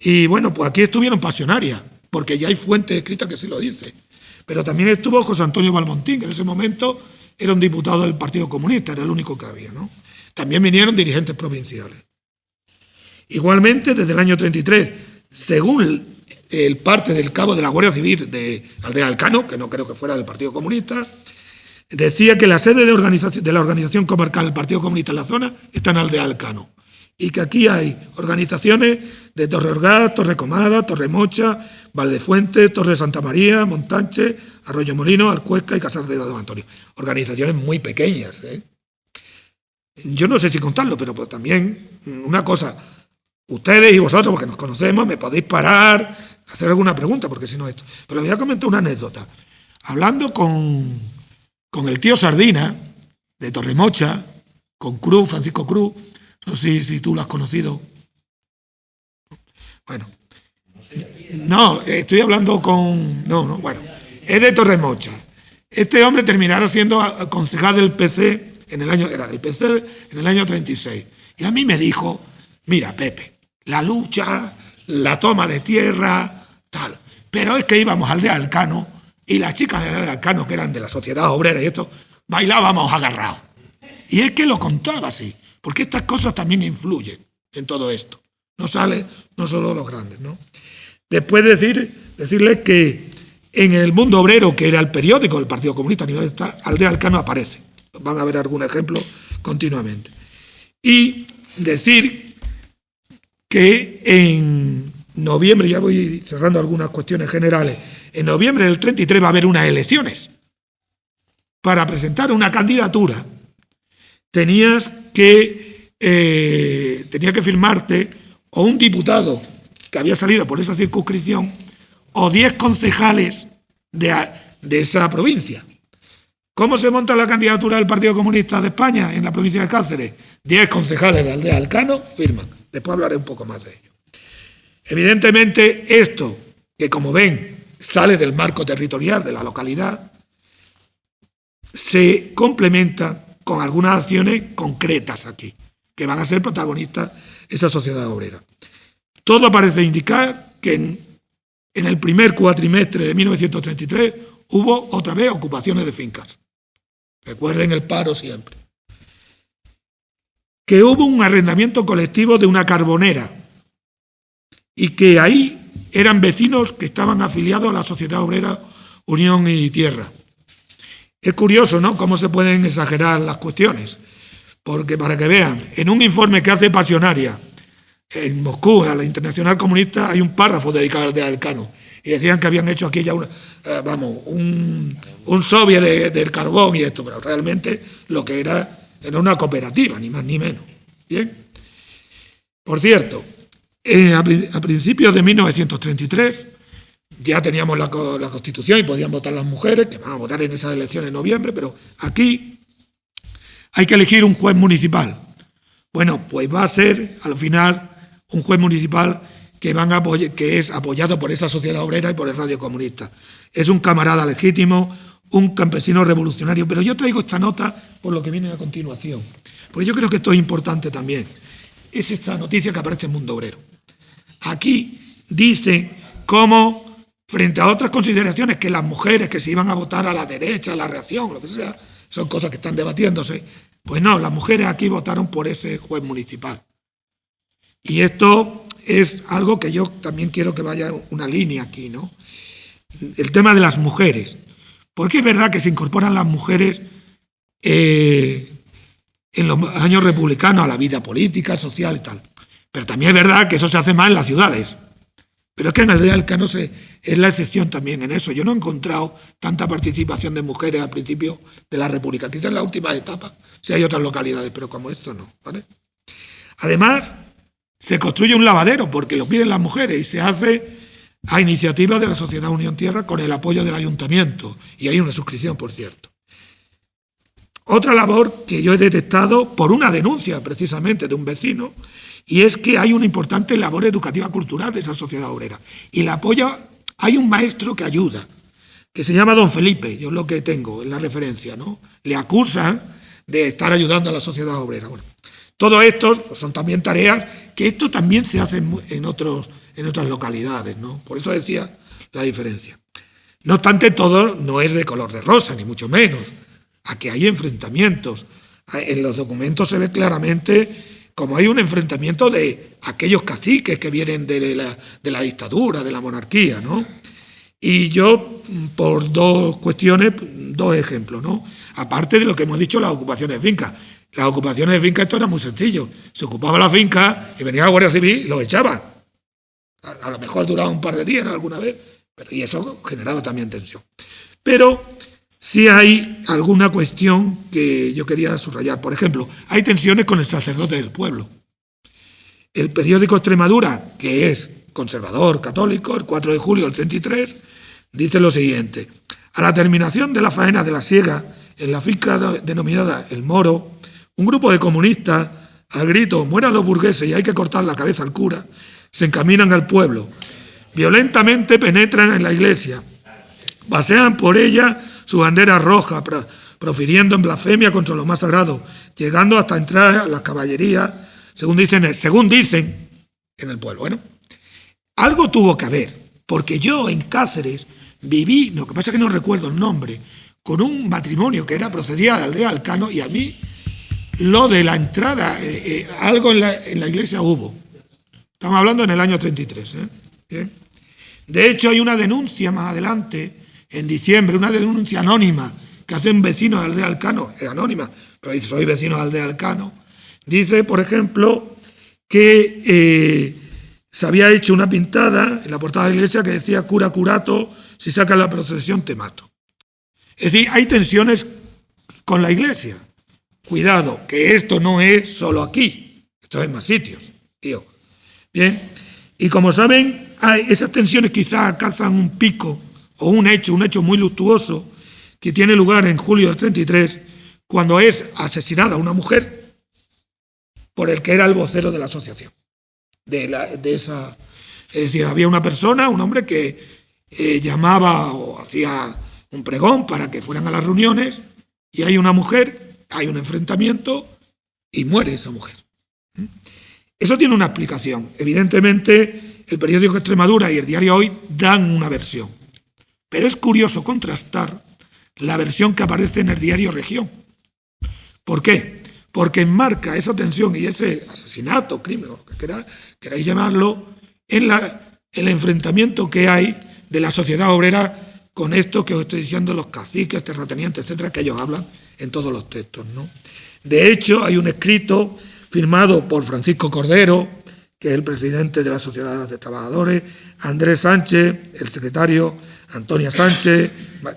Y bueno, pues aquí estuvieron pasionarias, porque ya hay fuentes escritas que sí lo dice. Pero también estuvo José Antonio Balmontín, que en ese momento era un diputado del Partido Comunista, era el único que había, ¿no? También vinieron dirigentes provinciales. Igualmente, desde el año 33, según el parte del cabo de la Guardia Civil de Aldea del Cano, que no creo que fuera del Partido Comunista, decía que la sede de la organización comarcal del Partido Comunista en la zona está en Aldea del Cano y que aquí hay organizaciones de Torre Orgaz, Torre Comada, Torre Mocha, Valdefuente, Torre Santa María, Montanche, Arroyo Molino, Alcuesca y Casar de Don Antonio. Organizaciones muy pequeñas, ¿eh? Yo no sé si contarlo, pero pues también una cosa, ustedes y vosotros, porque nos conocemos, me podéis parar, hacer alguna pregunta, porque si no esto. Pero les voy a comentar una anécdota. Hablando con el tío Sardina, de Torremocha, con Cruz, Francisco Cruz, no sé si tú lo has conocido. Bueno, no, estoy hablando con... No, bueno, es de Torremocha. Este hombre terminará siendo concejal del PC en el año 36. Y a mí me dijo, mira, Pepe, la lucha, la toma de tierra, tal. Pero es que íbamos al Aldea del Cano y las chicas de Aldea del Cano, que eran de la sociedad obrera y esto, bailábamos agarrados. Y es que lo contaba así, porque estas cosas también influyen en todo esto. No solo los grandes, ¿no? Después decirles que en el Mundo Obrero, que era el periódico del Partido Comunista a nivel estatal, Aldea del Cano aparece. Van a ver algún ejemplo continuamente. Y decir que en noviembre, ya voy cerrando algunas cuestiones generales, en noviembre del 33 va a haber unas elecciones. Para presentar una candidatura tenía que firmarte o un diputado que había salido por esa circunscripción o 10 concejales de esa provincia. ¿Cómo se monta la candidatura del Partido Comunista de España en la provincia de Cáceres? 10 concejales de Aldea Alcano firman. Después hablaré un poco más de ello. Evidentemente, esto, que como ven, sale del marco territorial de la localidad, se complementa con algunas acciones concretas aquí, que van a ser protagonistas esa sociedad obrera. Todo parece indicar que en el primer cuatrimestre de 1933 hubo otra vez ocupaciones de fincas. Recuerden el paro siempre. Que hubo un arrendamiento colectivo de una carbonera y que ahí eran vecinos que estaban afiliados a la Sociedad Obrera Unión y Tierra. Es curioso, ¿no?, cómo se pueden exagerar las cuestiones, porque para que vean, en un informe que hace Pasionaria en Moscú, a la Internacional Comunista, hay un párrafo dedicado al de Alcano, y decían que habían hecho aquí ya un soviet del carbón y esto, pero realmente lo que era una cooperativa, ni más ni menos. Bien. Por cierto, a principios de 1933 ya teníamos la Constitución y podían votar las mujeres, que van a votar en esas elecciones en noviembre, pero aquí hay que elegir un juez municipal. Bueno, pues va a ser al final un juez municipal que es apoyado por esa sociedad obrera y por el Radio Comunista. Es un camarada legítimo, un campesino revolucionario, pero yo traigo esta nota por lo que viene a continuación, porque yo creo que esto es importante también. Es esta noticia que aparece en Mundo Obrero. Aquí dice cómo, frente a otras consideraciones, que las mujeres que se iban a votar a la derecha, a la reacción, lo que sea, son cosas que están debatiéndose, pues no, las mujeres aquí votaron por ese juez municipal. Y esto es algo que yo también quiero que vaya una línea aquí, ¿no? El tema de las mujeres. Porque es verdad que se incorporan las mujeres en los años republicanos a la vida política, social y tal. Pero también es verdad que eso se hace más en las ciudades. Pero es que en Aldea Alcano es la excepción también en eso. Yo no he encontrado tanta participación de mujeres al principio de la República. Quizás en la última etapa, si hay otras localidades, pero como esto no, ¿vale? Además, se construye un lavadero porque lo piden las mujeres y se hace a iniciativa de la Sociedad Unión Tierra con el apoyo del ayuntamiento. Y hay una suscripción, por cierto. Otra labor que yo he detectado por una denuncia precisamente de un vecino, y es que hay una importante labor educativa cultural de esa sociedad obrera. Y la apoya, hay un maestro que ayuda, que se llama Don Felipe, yo es lo que tengo en la referencia, ¿no? Le acusan de estar ayudando a la sociedad obrera. Bueno, todo esto pues, son también tareas que esto también se hace en otras localidades, ¿no? Por eso decía la diferencia. No obstante, todo no es de color de rosa, ni mucho menos. Aquí hay enfrentamientos. En los documentos se ve claramente como hay un enfrentamiento de aquellos caciques que vienen de la dictadura, de la monarquía, ¿no? Y yo, por dos cuestiones, dos ejemplos, ¿no? Aparte de lo que hemos dicho, las ocupaciones de fincas. Las ocupaciones de fincas, esto era muy sencillo. Se ocupaba la finca y venía la Guardia Civil y los echaba. A lo mejor duraba un par de días alguna vez, y eso generaba también tensión. Pero sí hay alguna cuestión que yo quería subrayar. Por ejemplo, hay tensiones con el sacerdote del pueblo. El periódico Extremadura, que es conservador, católico, el 4 de julio del 33, dice lo siguiente. A la terminación de la faena de la siega en la finca denominada El Moro, un grupo de comunistas, al grito, mueran los burgueses y hay que cortar la cabeza al cura, se encaminan al pueblo. Violentamente penetran en la iglesia, pasean por ella su bandera roja, profiriendo en blasfemia contra lo más sagrado, llegando hasta entrar a las caballerías, según dicen en el pueblo. Bueno, algo tuvo que haber, porque yo en Cáceres viví, lo que pasa es que no recuerdo el nombre, con un matrimonio que procedía de Aldea Alcano, y a mí lo de la entrada, algo en la iglesia hubo. Estamos hablando en el año 33. Bien. De hecho, hay una denuncia más adelante, en diciembre, una denuncia anónima que hace un vecino de Aldea Alcano, es anónima, pero dice, soy vecino de Aldea Alcano, Dice, por ejemplo, que se había hecho una pintada en la portada de la iglesia que decía cura curato, si sacas la procesión te mato. Es decir, hay tensiones con la iglesia. Cuidado, que esto no es solo aquí, esto es en más sitios, tío. Bien, y como saben, esas tensiones quizás alcanzan un pico o un hecho muy luctuoso que tiene lugar en julio del 33, cuando es asesinada una mujer por el que era el vocero de la asociación. Es decir, había una persona, un hombre que llamaba o hacía un pregón para que fueran a las reuniones y hay una mujer, hay un enfrentamiento y muere esa mujer. Eso tiene una explicación. Evidentemente, el periódico Extremadura y el diario Hoy dan una versión. Pero es curioso contrastar la versión que aparece en el diario Región. ¿Por qué? Porque enmarca esa tensión y ese asesinato, crimen, o lo que queráis llamarlo, en el enfrentamiento que hay de la sociedad obrera con esto que os estoy diciendo, los caciques, terratenientes, etcétera, que ellos hablan en todos los textos, ¿no? De hecho, hay un escrito firmado por Francisco Cordero, que es el presidente de la Sociedad de Trabajadores, Andrés Sánchez, el secretario, Antonia Sánchez,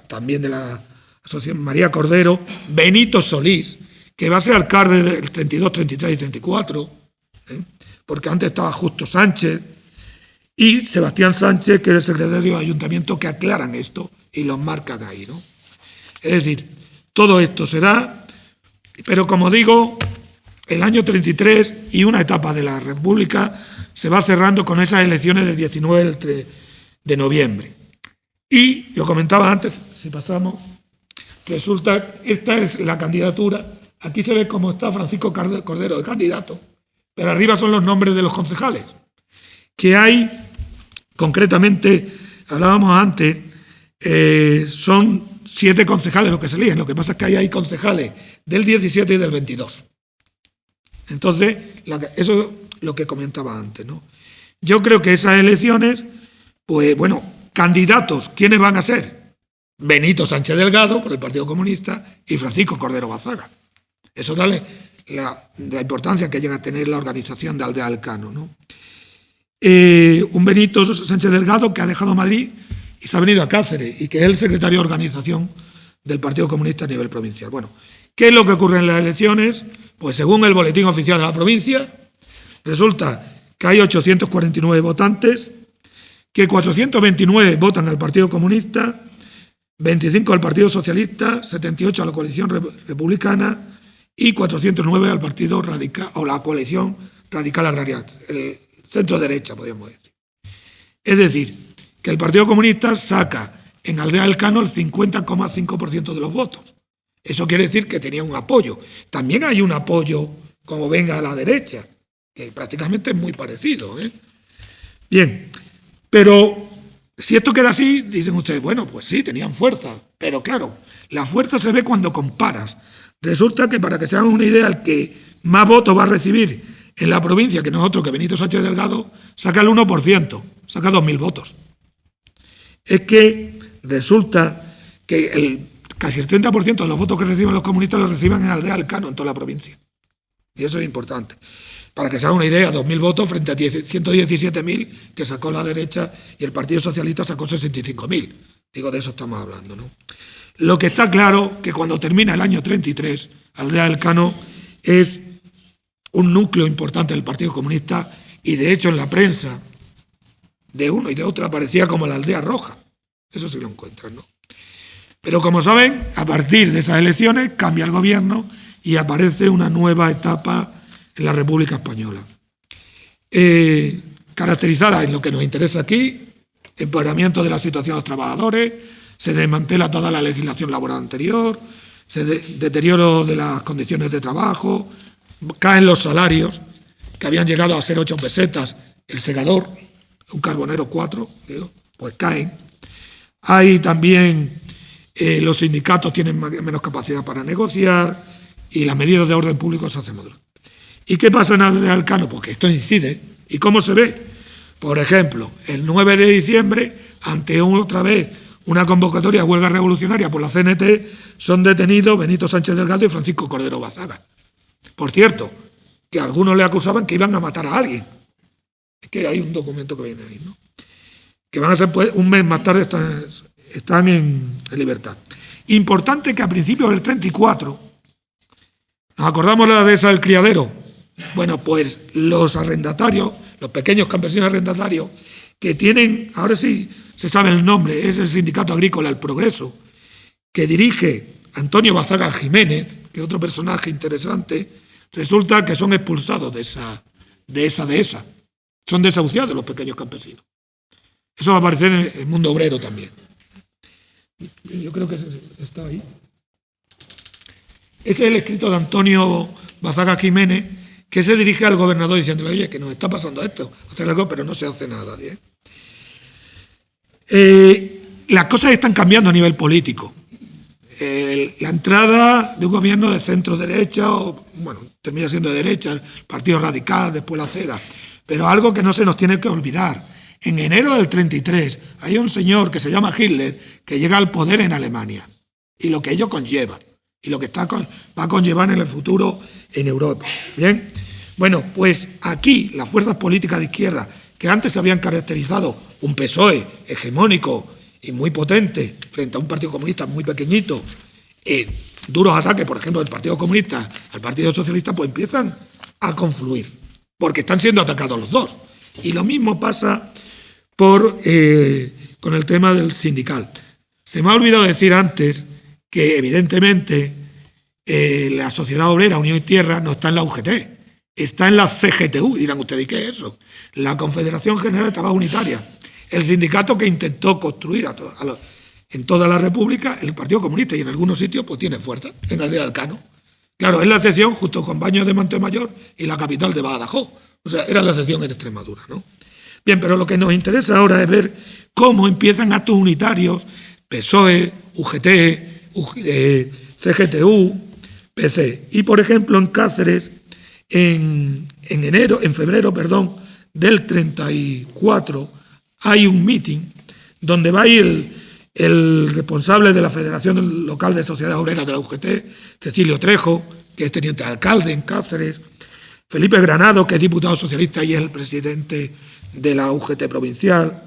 también de la Asociación María Cordero, Benito Solís, que va a ser alcalde del 32, 33 y 34, porque antes estaba Justo Sánchez, y Sebastián Sánchez, que es el secretario de Ayuntamiento, que aclaran esto y los marcan ahí, ¿no? Es decir, todo esto se da, pero como digo, el año 33 y una etapa de la República se va cerrando con esas elecciones del 19 de noviembre. Y, lo comentaba antes, si pasamos, resulta, esta es la candidatura. Aquí se ve cómo está Francisco Cordero de candidato, pero arriba son los nombres de los concejales, que hay, concretamente, hablábamos antes, son 7 concejales los que se eligen, lo que pasa es que ahí hay concejales del 17 y del 22. Entonces, eso es lo que comentaba antes, ¿no? Yo creo que esas elecciones, pues bueno, candidatos, ¿quiénes van a ser? Benito Sánchez Delgado, por el Partido Comunista, y Francisco Cordero Bazaga. Eso da la importancia que llega a tener la organización de Aldea del Cano, ¿no? Un Benito Sánchez Delgado que ha dejado Madrid y se ha venido a Cáceres y que es el secretario de organización del Partido Comunista a nivel provincial. Bueno, ¿qué es lo que ocurre en las elecciones? Pues según el boletín oficial de la provincia, resulta que hay 849 votantes, que 429 votan al Partido Comunista, 25 al Partido Socialista, 78 a la coalición republicana y 409 al Partido Radical o la coalición radical agraria, el centro derecha, podríamos decir. Es decir, que el Partido Comunista saca en Aldea del Cano el 50,5% de los votos. Eso quiere decir que tenía un apoyo. También hay un apoyo, como venga a la derecha, que prácticamente es muy parecido, ¿eh? Bien, pero si esto queda así, dicen ustedes, bueno, pues sí, tenían fuerza. Pero claro, la fuerza se ve cuando comparas. Resulta que, para que se hagan una idea, el que más votos va a recibir en la provincia que nosotros, que Benito Sánchez Delgado, saca el 1%, saca 2.000 votos. Es que resulta que casi el 30% de los votos que reciben los comunistas los reciben en Aldea del Cano, en toda la provincia. Y eso es importante. Para que se haga una idea, 2.000 votos frente a 117.000 que sacó la derecha y el Partido Socialista sacó 65.000. Digo, de eso estamos hablando, ¿no? Lo que está claro que cuando termina el año 33, Aldea del Cano es un núcleo importante del Partido Comunista y, de hecho, en la prensa de uno y de otro aparecía como la Aldea Roja. Eso sí lo encuentran, ¿no? Pero, como saben, a partir de esas elecciones cambia el gobierno y aparece una nueva etapa en la República Española. Caracterizada en lo que nos interesa aquí, empeoramiento de la situación de los trabajadores, se desmantela toda la legislación laboral anterior, deterioro de las condiciones de trabajo, caen los salarios, que habían llegado a ser 8 pesetas, el segador, un carbonero 4, pues caen. Hay también, los sindicatos tienen menos capacidad para negociar y las medidas de orden público se hacen más duras. ¿Y qué pasa en Aldea del Cano? Pues que esto incide. ¿Y cómo se ve? Por ejemplo, el 9 de diciembre, ante otra vez una convocatoria de huelga revolucionaria por la CNT, son detenidos Benito Sánchez Delgado y Francisco Cordero Bazaga. Por cierto, que algunos le acusaban que iban a matar a alguien. Es que hay un documento que viene ahí, ¿no? Que van a ser, pues, un mes más tarde están en libertad. Importante que a principios del 34, ¿nos acordamos de la dehesa del Criadero? Bueno, pues los arrendatarios, los pequeños campesinos arrendatarios, que tienen, ahora sí se sabe el nombre, es el Sindicato Agrícola El Progreso, que dirige Antonio Bazaga Jiménez, que es otro personaje interesante, resulta que son expulsados de esa dehesa. Son desahuciados los pequeños campesinos. Eso va a aparecer en el mundo obrero también. Yo creo que está ahí. Ese es el escrito de Antonio Bazaga Jiménez, que se dirige al gobernador diciéndole, oye, que nos está pasando esto, hacer algo, pero no se hace nada. Las cosas están cambiando a nivel político. La entrada de un gobierno de centro-derecha, o bueno, termina siendo de derecha, el Partido Radical, después la CEDA, pero algo que no se nos tiene que olvidar. En enero del 33 hay un señor que se llama Hitler que llega al poder en Alemania, y lo que ello conlleva, y lo que va a conllevar en el futuro en Europa. Bien, bueno, pues aquí las fuerzas políticas de izquierda, que antes se habían caracterizado un PSOE hegemónico y muy potente frente a un Partido Comunista muy pequeñito, duros ataques, por ejemplo, del Partido Comunista al Partido Socialista, pues empiezan a confluir, porque están siendo atacados los dos. Y lo mismo pasa con el tema del sindical. Se me ha olvidado decir antes que, evidentemente, la Sociedad Obrera Unión y Tierra no está en la UGT, está en la CGTU, dirán ustedes, ¿y qué es eso? La Confederación General de Trabajo Unitaria, el sindicato que intentó construir en toda la República el Partido Comunista, y en algunos sitios pues tiene fuerza, en Aldea del Cano. Claro, es la excepción junto con Baños de Montemayor y la capital de Badajoz. O sea, era la excepción en Extremadura, ¿no? Bien, pero lo que nos interesa ahora es ver cómo empiezan actos unitarios, PSOE, UGT, CGTU, PC. Y, por ejemplo, en Cáceres, en febrero del 34, hay un mitin donde va a ir el responsable de la Federación Local de Sociedades Obreras de la UGT, Cecilio Trejo, que es teniente alcalde en Cáceres, Felipe Granado, que es diputado socialista y es el presidente de la UGT provincial,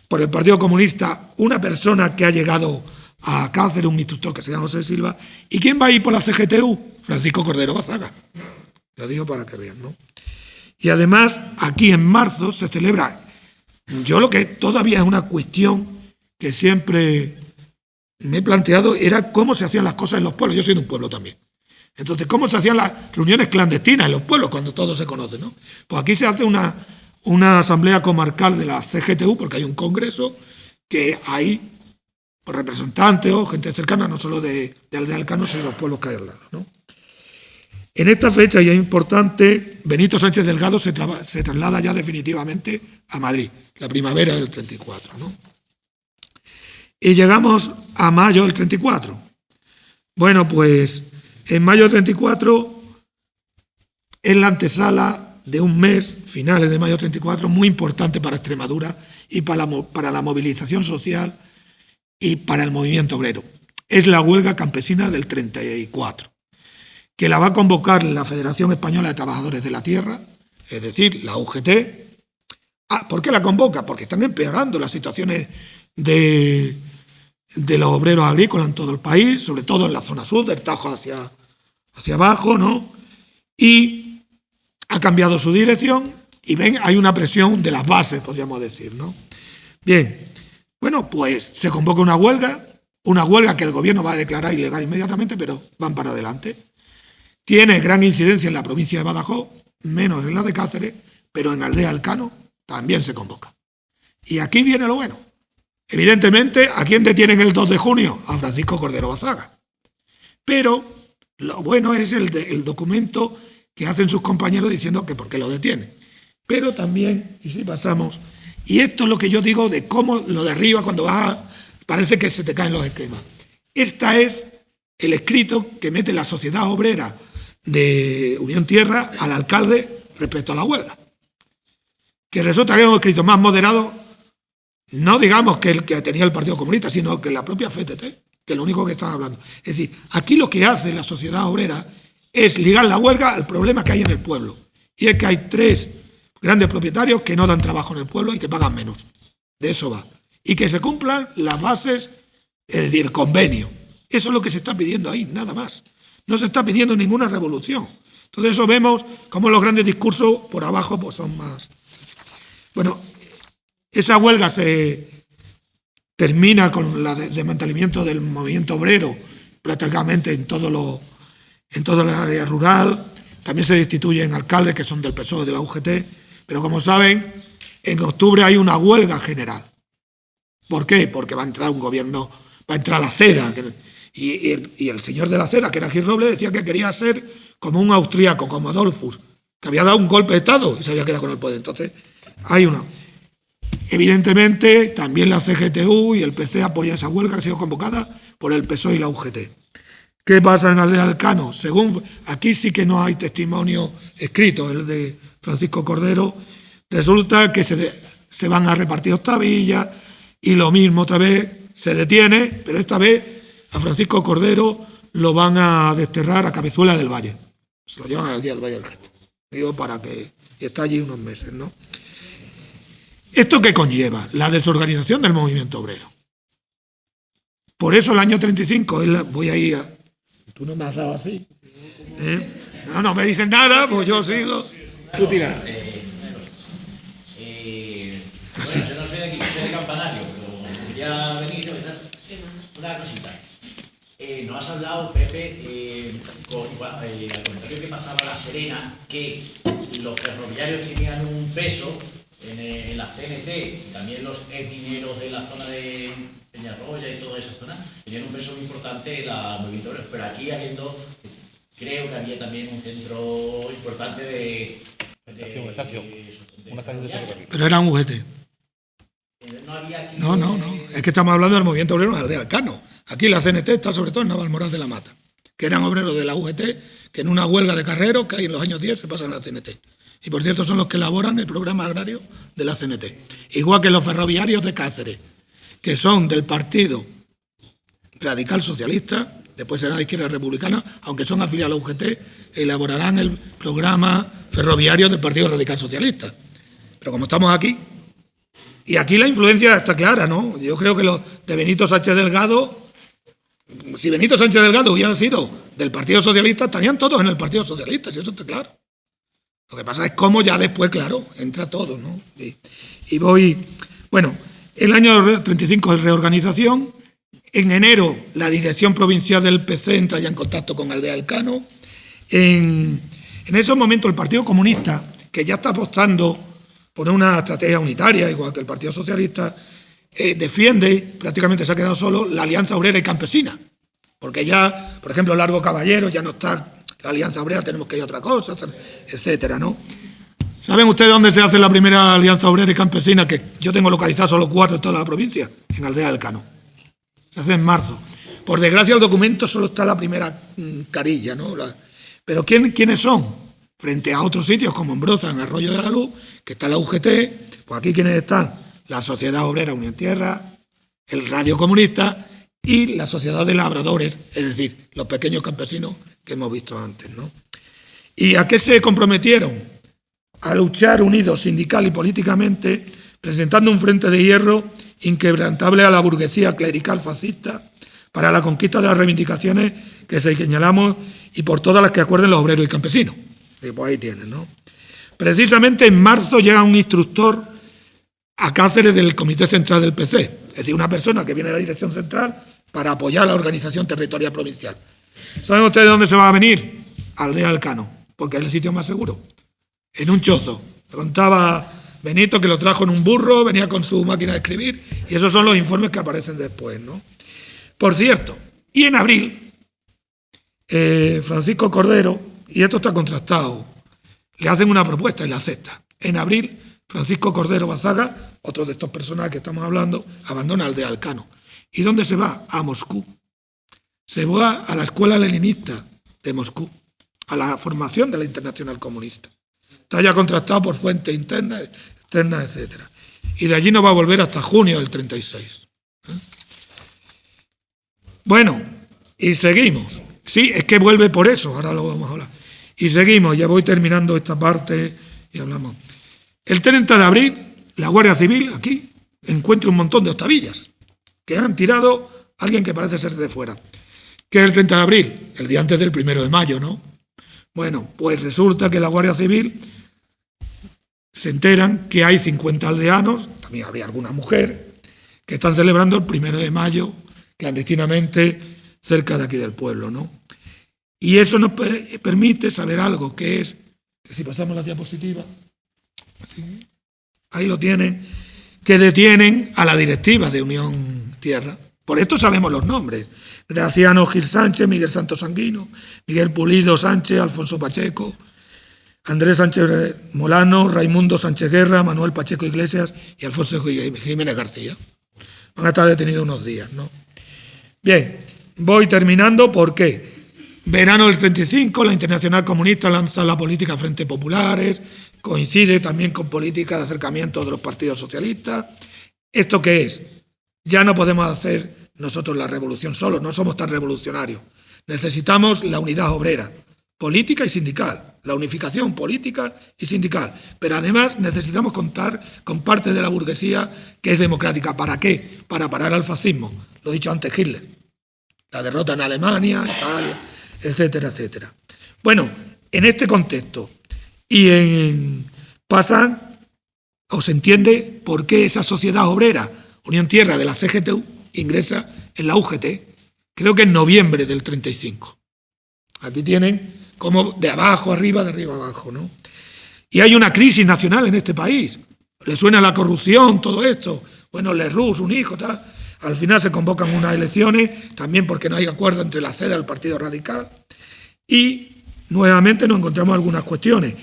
por el Partido Comunista, una persona que ha llegado a Cáceres, un instructor que se llama José Silva. ¿Y quién va a ir por la CGTU? Francisco Cordero Bazaga. Lo digo para que vean, ¿no? Y además, aquí en marzo se celebra, yo lo que todavía es una cuestión que siempre me he planteado, era cómo se hacían las cosas en los pueblos. Yo soy de un pueblo también. Entonces, ¿cómo se hacían las reuniones clandestinas en los pueblos cuando todos se conocen, ¿no? Pues aquí se hace una asamblea comarcal de la CGTU, porque hay un congreso que hay representantes o gente cercana, no solo de Aldea del Cano, sino de los pueblos que hay al lado, ¿no? En esta fecha, y es importante, Benito Sánchez Delgado se traslada ya definitivamente a Madrid, la primavera del 34, ¿no? Y llegamos a mayo del 34. Bueno, pues en mayo del 34 es la antesala de un mes, finales de mayo del 34, muy importante para Extremadura y para la movilización social y para el movimiento obrero. Es la huelga campesina del 34, que la va a convocar la Federación Española de Trabajadores de la Tierra, es decir, la UGT. ¿Por qué la convoca? Porque están empeorando las situaciones de los obreros agrícolas en todo el país, sobre todo en la zona sur, del Tajo hacia abajo, ¿no? Y ha cambiado su dirección y ven, hay una presión de las bases, podríamos decir, ¿no? Bien, bueno, pues se convoca una huelga que el gobierno va a declarar ilegal inmediatamente, pero van para adelante. Tiene gran incidencia en la provincia de Badajoz, menos en la de Cáceres, pero en Aldea del Cano también se convoca. Y aquí viene lo bueno. Evidentemente, ¿a quién detienen el 2 de junio? A Francisco Cordero Bazaga. Pero lo bueno es el documento que hacen sus compañeros diciendo que por qué lo detienen. Pero también, y si pasamos, y esto es lo que yo digo de cómo lo de arriba cuando parece que se te caen los esquemas. Este es el escrito que mete la Sociedad Obrera de Unión Tierra al alcalde respecto a la huelga. Que resulta que es un escrito más moderado, no digamos que el que tenía el Partido Comunista, sino que la propia FTT, que es lo único que están hablando. Es decir, aquí lo que hace la Sociedad Obrera es ligar la huelga al problema que hay en el pueblo. Y es que hay 3 grandes propietarios que no dan trabajo en el pueblo y que pagan menos. De eso va. Y que se cumplan las bases, es decir, el convenio. Eso es lo que se está pidiendo ahí, nada más. No se está pidiendo ninguna revolución. Entonces eso vemos como los grandes discursos por abajo pues son más... Bueno, esa huelga se termina con el desmantelamiento del movimiento obrero prácticamente en toda la área rural. También se destituyen alcaldes que son del PSOE, de la UGT. Pero como saben, en octubre hay una huelga general. ¿Por qué? Porque va a entrar un gobierno, va a entrar la CEDA. Y el señor de la CEDA, que era Gil Robles, decía que quería ser como un austríaco, como Adolfus, que había dado un golpe de Estado y se había quedado con el poder. Entonces, hay una. Evidentemente, también la CGTU y el PC apoyan esa huelga que ha sido convocada por el PSOE y la UGT. ¿Qué pasa en Aldea Alcano? Según aquí sí que no hay testimonio escrito, el de Francisco Cordero. Resulta que se van a repartir octavillas y lo mismo otra vez se detiene, pero esta vez a Francisco Cordero lo van a desterrar a Cabezuela del Valle. Se lo llevan allí al Valle del Gesto. Digo, para que está allí unos meses, ¿no? ¿Esto qué conlleva? La desorganización del movimiento obrero. Por eso el año 35, voy a ir a... Tú no me has dado así. No me dices nada, pues yo sigo. Tú tiras. Bueno, yo no soy de aquí, soy de Campanario, pero quería venir una cosita. Nos has hablado, Pepe, al comentario que pasaba La Serena, que los ferroviarios tenían un peso en la CNT, también los mineros de la zona de Peñarroya y toda esa zona, tenían un peso muy importante en la movimiento obrero, pero aquí creo que había también un centro importante de Una estación de ferrocarril. Pero eran UGT. No había aquí... No. Es que estamos hablando del movimiento obrero en Aldea Alcano. Aquí la CNT está sobre todo en Navalmoral de la Mata, que eran obreros de la UGT, que en una huelga de carreros que hay en los años 10 se pasan a la CNT. Y por cierto son los que elaboran el programa agrario de la CNT. Igual que los ferroviarios de Cáceres, que son del Partido Radical Socialista, después será de Izquierda Republicana, aunque son afiliados a la UGT, elaborarán el programa ferroviario del Partido Radical Socialista. Pero como estamos aquí, y aquí la influencia está clara, ¿no? Yo creo que los de Benito Sánchez Delgado, si Benito Sánchez Delgado hubiera sido del Partido Socialista, estarían todos en el Partido Socialista, si eso está claro. Lo que pasa es cómo ya después, claro, entra todo, ¿no? Y voy... Bueno, el año 35 es reorganización. En enero la dirección provincial del PC entra ya en contacto con Aldea Alcano. En esos momentos el Partido Comunista, que ya está apostando por una estrategia unitaria, igual que el Partido Socialista, defiende, prácticamente se ha quedado solo, la Alianza Obrera y Campesina. Porque ya, por ejemplo, Largo Caballero ya no está... La Alianza Obrera, tenemos que ir a otra cosa, etcétera, ¿no? ¿Saben ustedes dónde se hace la primera Alianza Obrera y Campesina? Que yo tengo localizadas solo 4 en toda la provincia, en Aldea del Cano. Se hace en marzo. Por desgracia, el documento solo está la primera carilla, ¿no? Pero ¿quiénes son? Frente a otros sitios como en Broza, en Arroyo de la Luz, que está la UGT, pues aquí ¿quiénes están? La Sociedad Obrera Unión Tierra, el Radio Comunista y la Sociedad de Labradores, es decir, los pequeños campesinos que hemos visto antes, ¿no? ¿Y a qué se comprometieron? A luchar unidos sindical y políticamente, presentando un frente de hierro inquebrantable a la burguesía clerical fascista para la conquista de las reivindicaciones que señalamos y por todas las que acuerden los obreros y campesinos. Y pues ahí tienen, ¿no? Precisamente en marzo llega un instructor a Cáceres del Comité Central del PC, es decir, una persona que viene de la Dirección Central para apoyar la organización territorial provincial. ¿Saben ustedes dónde se va a venir? Aldea Alcano, porque es el sitio más seguro. En un chozo. Me contaba Benito que lo trajo en un burro, venía con su máquina de escribir, y esos son los informes que aparecen después, ¿no? Por cierto, y en abril, Francisco Cordero, y esto está contrastado, le hacen una propuesta y la acepta. En abril, Francisco Cordero Bazaga, otro de estos personajes que estamos hablando, abandona Aldea Alcano. ¿Y dónde se va? A Moscú. Se va a la escuela leninista de Moscú, a la formación de la Internacional Comunista. Está ya contrastado por fuentes internas, externas, etc. Y de allí no va a volver hasta junio del 36. Bueno, y seguimos. Sí, es que vuelve por eso, ahora lo vamos a hablar. Y seguimos, ya voy terminando esta parte y hablamos. El 30 de abril, la Guardia Civil aquí encuentra un montón de octavillas que han tirado a alguien que parece ser de fuera. ¿Qué es el 30 de abril? El día antes del 1 de mayo, ¿no? Bueno, pues resulta que la Guardia Civil se enteran que hay 50 aldeanos, también habría alguna mujer, que están celebrando el 1 de mayo clandestinamente cerca de aquí del pueblo, ¿no? Y eso nos permite saber algo, que es, que si pasamos la diapositiva, ¿sí? Ahí lo tienen, que detienen a la directiva de Unión Tierra. Por esto sabemos los nombres. Graciano Gil Sánchez, Miguel Santos Sanguino, Miguel Pulido Sánchez, Alfonso Pacheco, Andrés Sánchez Molano, Raimundo Sánchez Guerra, Manuel Pacheco Iglesias y Alfonso Jiménez García. Van a estar detenidos unos días, ¿no? Bien, voy terminando. ¿Por qué? Verano del 35, la Internacional Comunista lanza la política Frente Populares, coincide también con política de acercamiento de los partidos socialistas. ¿Esto qué es? Ya no podemos hacer nosotros la revolución solos, no somos tan revolucionarios. Necesitamos la unidad obrera, política y sindical, la unificación política y sindical. Pero además necesitamos contar con parte de la burguesía que es democrática. ¿Para qué? Para parar al fascismo. Lo he dicho antes, Hitler. La derrota en Alemania, Italia, etcétera, etcétera. Bueno, en este contexto pasan, o se entiende por qué esa sociedad obrera, Unión Tierra de la CGTU, ingresa en la UGT, creo que en noviembre del 35. Aquí tienen como de abajo arriba, de arriba abajo, ¿no? Y hay una crisis nacional en este país. Le suena la corrupción, todo esto. Bueno, Lerroux, un hijo, tal. Al final se convocan unas elecciones, también porque no hay acuerdo entre la CEDA y el Partido Radical. Y nuevamente nos encontramos algunas cuestiones.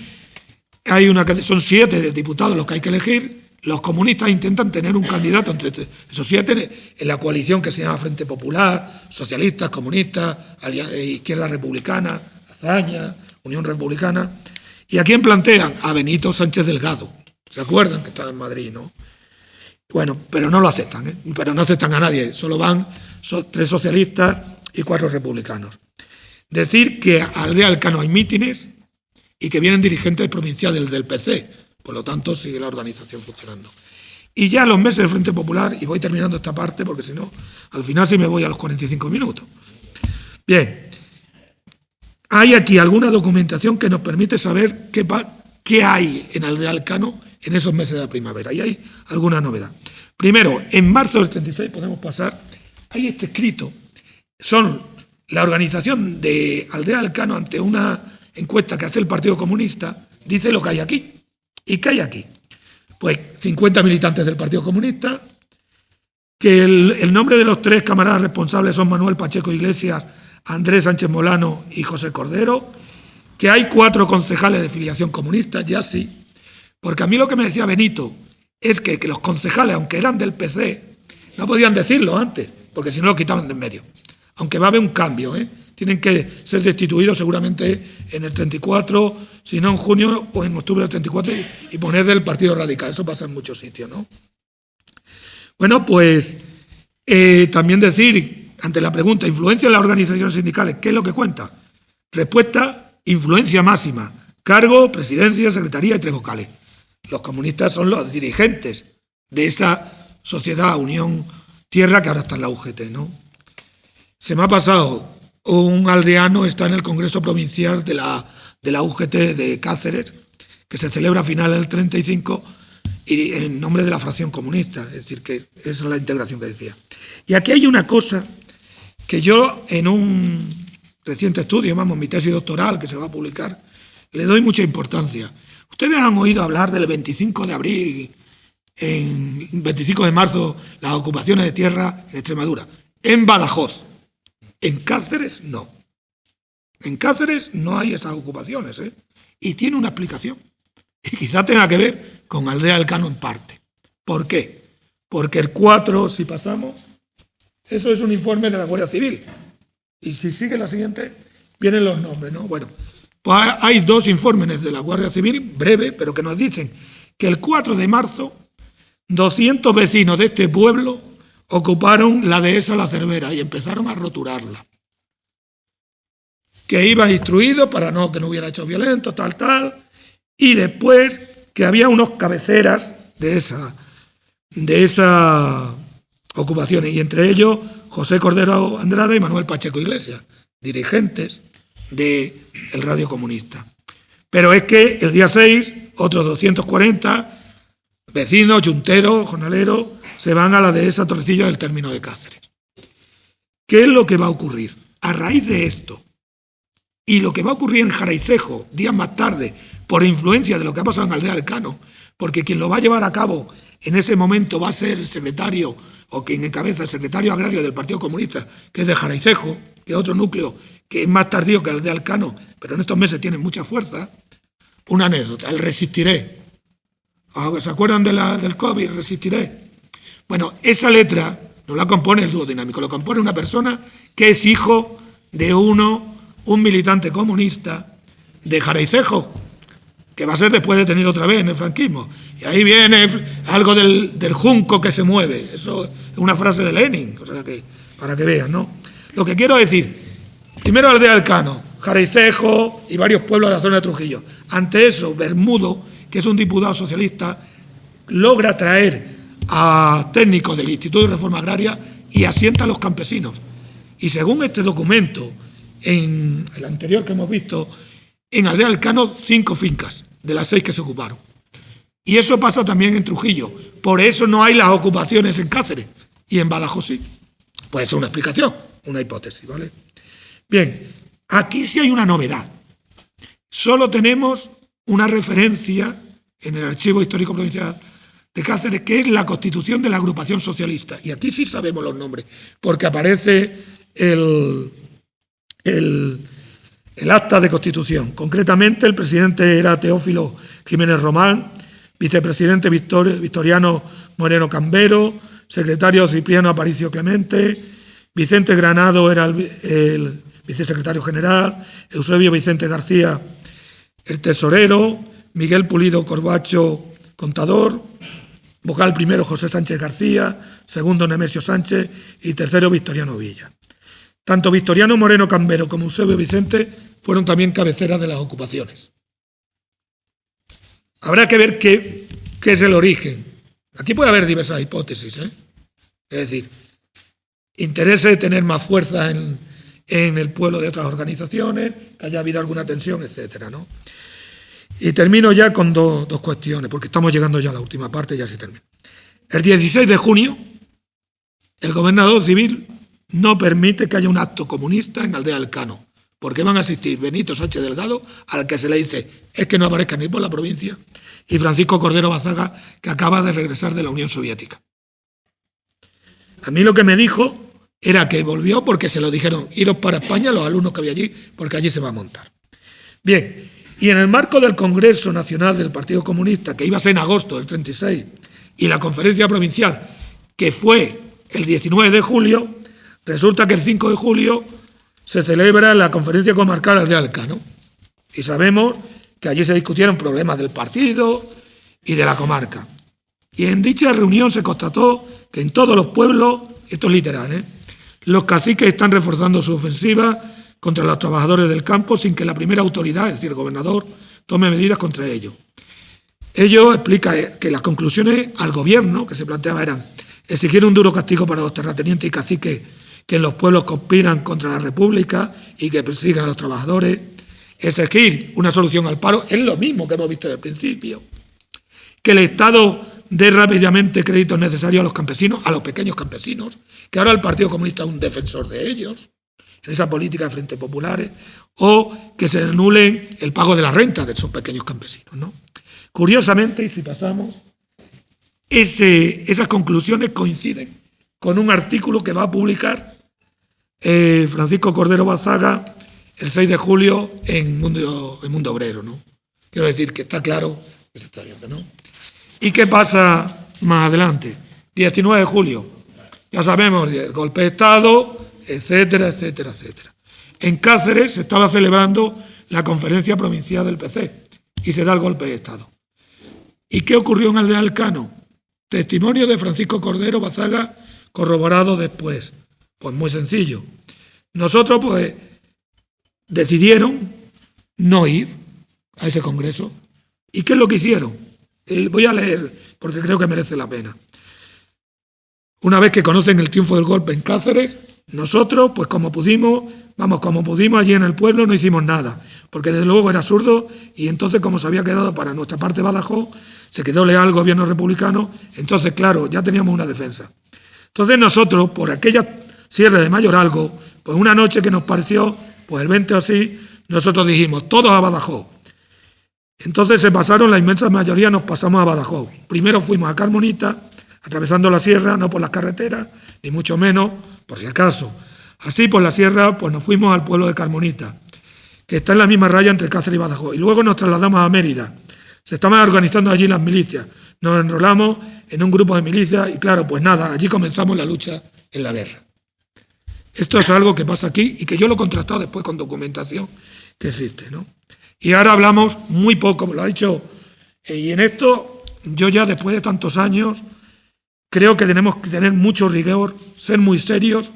Son 7 diputados los que hay que elegir. Los comunistas intentan tener un candidato entre esos 7 en la coalición que se llama Frente Popular, Socialistas, Comunistas, Izquierda Republicana, Azaña, Unión Republicana. ¿Y a quién plantean? A Benito Sánchez Delgado. ¿Se acuerdan? Que estaba en Madrid, ¿no? Bueno, pero no lo aceptan, ¿eh? Pero no aceptan a nadie. Solo van 3 socialistas y 4 republicanos. Decir que a Aldea Alcano hay mítines y que vienen dirigentes provinciales del PC. Por lo tanto, sigue la organización funcionando. Y ya a los meses del Frente Popular, y voy terminando esta parte porque si no, al final sí me voy a los 45 minutos. Bien, hay aquí alguna documentación que nos permite saber qué hay en Aldea Alcano en esos meses de la primavera. Y hay alguna novedad. Primero, en marzo del 36, podemos pasar, hay este escrito. Son la organización de Aldea Alcano ante una encuesta que hace el Partido Comunista, dice lo que hay aquí. ¿Y qué hay aquí? Pues 50 militantes del Partido Comunista, que el nombre de los 3 camaradas responsables son Manuel Pacheco Iglesias, Andrés Sánchez Molano y José Cordero, que hay 4 concejales de filiación comunista, ya sí, porque a mí lo que me decía Benito es que los concejales, aunque eran del PC, no podían decirlo antes, porque si no lo quitaban de en medio. Aunque va a haber un cambio, ¿eh? Tienen que ser destituidos seguramente en el 34, si no en junio o en octubre del 34 y poner del Partido Radical. Eso pasa en muchos sitios, ¿no? Bueno, pues también decir, ante la pregunta, ¿influencia en las organizaciones sindicales? ¿Qué es lo que cuenta? Respuesta, influencia máxima. Cargo, presidencia, secretaría y 3 vocales. Los comunistas son los dirigentes de esa sociedad, Unión Tierra, que ahora está en la UGT, ¿no? Se me ha pasado, un aldeano está en el Congreso Provincial de la UGT de Cáceres, que se celebra a finales del 35 y en nombre de la fracción comunista, es decir, que esa es la integración que decía. Y aquí hay una cosa que yo en un reciente estudio, mi tesis doctoral que se va a publicar, le doy mucha importancia. Ustedes han oído hablar del 25 de abril, en 25 de marzo, las ocupaciones de tierra en Extremadura, en Badajoz. En Cáceres, no. En Cáceres no hay esas ocupaciones, ¿eh? Y tiene una explicación. Y quizá tenga que ver con Aldea Alcano en parte. ¿Por qué? Porque el 4, si pasamos, eso es un informe de la Guardia Civil. Y si sigue la siguiente, vienen los nombres, ¿no? Bueno, pues hay 2 informes de la Guardia Civil, breve, pero que nos dicen que el 4 de marzo, 200 vecinos de este pueblo ocuparon la dehesa La Cervera y empezaron a roturarla. que iba instruido para que no hubiera hechos violentos, tal, y después que había unos cabeceras de esa ocupaciones, y entre ellos José Cordero Andrade y Manuel Pacheco Iglesias, dirigentes del Radio Comunista. Pero es que el día 6, otros 240 vecinos, yunteros, jornaleros, se van a la dehesa Torrecilla del término de Cáceres. ¿Qué es lo que va a ocurrir? A raíz de esto, y lo que va a ocurrir en Jaraicejo, días más tarde, por influencia de lo que ha pasado en Aldea del Cano, porque quien lo va a llevar a cabo en ese momento va a ser el secretario, o quien encabeza el secretario agrario del Partido Comunista, que es de Jaraicejo, que es otro núcleo que es más tardío que el de Alcano, pero en estos meses tiene mucha fuerza. Una anécdota, el Resistiré. ¿Se acuerdan del COVID? Resistiré. Bueno, esa letra no la compone el dúo dinámico, lo compone una persona que es hijo de un militante comunista de Jaraicejo, que va a ser después detenido otra vez en el franquismo. Y ahí viene algo del junco que se mueve. Eso es una frase de Lenin, o sea que, para que vean, ¿no? Lo que quiero decir, primero Aldea del Cano, Jaraicejo y varios pueblos de la zona de Trujillo. Ante eso, Bermudo, que es un diputado socialista, logra traer a técnicos del Instituto de Reforma Agraria y asienta a los campesinos. Y según este documento, en el anterior que hemos visto, en Aldea del Cano 5 fincas de las 6 que se ocuparon. Y eso pasa también en Trujillo. Por eso no hay las ocupaciones en Cáceres y en Badajoz sí. Puede ser una explicación, una hipótesis, ¿vale? Bien, aquí sí hay una novedad. Solo tenemos una referencia en el Archivo Histórico Provincial de Cáceres, que es la constitución de la agrupación socialista. Y aquí sí sabemos los nombres, porque aparece el acta de constitución. Concretamente, el presidente era Teófilo Jiménez Román, vicepresidente Victoriano Moreno Cambero, secretario Cipriano Aparicio Clemente, Vicente Granado era el vicesecretario general, Eusebio Vicente García el tesorero, Miguel Pulido Corbacho contador, vocal primero José Sánchez García, segundo Nemesio Sánchez y tercero Victoriano Villa. Tanto Victoriano Moreno Cambero como Eusebio Vicente fueron también cabeceras de las ocupaciones. Habrá que ver qué es el origen. Aquí puede haber diversas hipótesis, ¿eh? Es decir, interese de tener más fuerza en el pueblo de otras organizaciones, que haya habido alguna tensión, etcétera, ¿no? Y termino ya con dos cuestiones, porque estamos llegando ya a la última parte y ya se termina. El 16 de junio, el gobernador civil no permite que haya un acto comunista en Aldea del Cano, porque van a asistir Benito Sánchez Delgado, al que se le dice es que no aparezca ni por la provincia, y Francisco Cordero Bazaga, que acaba de regresar de la Unión Soviética. A mí lo que me dijo era que volvió porque se lo dijeron, iros para España los alumnos que había allí, porque allí se va a montar. Bien, y en el marco del Congreso Nacional del Partido Comunista, que iba a ser en agosto del 36, y la conferencia provincial, que fue el 19 de julio, resulta que el 5 de julio se celebra la conferencia comarcal Aldea del Cano. Y sabemos que allí se discutieron problemas del partido y de la comarca. Y en dicha reunión se constató que en todos los pueblos, esto es literal, los caciques están reforzando su ofensiva contra los trabajadores del campo sin que la primera autoridad, es decir, el gobernador, tome medidas contra ellos. Ello explica que las conclusiones al gobierno que se planteaba eran exigir un duro castigo para los terratenientes y caciques que en los pueblos conspiran contra la República y que persigan a los trabajadores, exigir una solución al paro, es lo mismo que hemos visto desde el principio, que el Estado dé rápidamente créditos necesarios a los campesinos, a los pequeños campesinos, que ahora el Partido Comunista es un defensor de ellos, en esa política de frentes populares, o que se anulen el pago de la renta de esos pequeños campesinos, ¿no? Curiosamente, y si pasamos, esas conclusiones coinciden con un artículo que va a publicar Francisco Cordero Bazaga el 6 de julio en Mundo Obrero, ¿no? Quiero decir que está claro que se está viendo, ¿no? ¿Y qué pasa más adelante? 19 de julio, ya sabemos, el golpe de Estado, etcétera, etcétera, etcétera. En Cáceres se estaba celebrando la conferencia provincial del PC y se da el golpe de Estado. ¿Y qué ocurrió en Aldea del Cano? Testimonio de Francisco Cordero Bazaga corroborado después. Pues muy sencillo. Nosotros, pues, decidieron no ir a ese congreso. ¿Y qué es lo que hicieron? Voy a leer, porque creo que merece la pena. Una vez que conocen el triunfo del golpe en Cáceres, nosotros, pues como pudimos allí en el pueblo, no hicimos nada, porque desde luego era absurdo, y entonces, como se había quedado para nuestra parte Badajoz, se quedó leal al gobierno republicano, entonces, claro, ya teníamos una defensa. Entonces nosotros, por aquella sierra de Mayoralgo, pues una noche que nos pareció, pues el 20 o así, nosotros dijimos, todos a Badajoz. Entonces se pasaron, la inmensa mayoría nos pasamos a Badajoz. Primero fuimos a Carmonita, atravesando la sierra, no por las carreteras, ni mucho menos, por si acaso. Así, por la sierra, pues nos fuimos al pueblo de Carmonita, que está en la misma raya entre Cáceres y Badajoz. Y luego nos trasladamos a Mérida. Se estaban organizando allí las milicias. Nos enrolamos en un grupo de milicias y, claro, pues nada, allí comenzamos la lucha en la guerra. Esto es algo que pasa aquí y que yo lo he contrastado después con documentación que existe, ¿no? Y ahora hablamos muy poco, lo ha dicho, y en esto yo ya después de tantos años creo que tenemos que tener mucho rigor, ser muy serios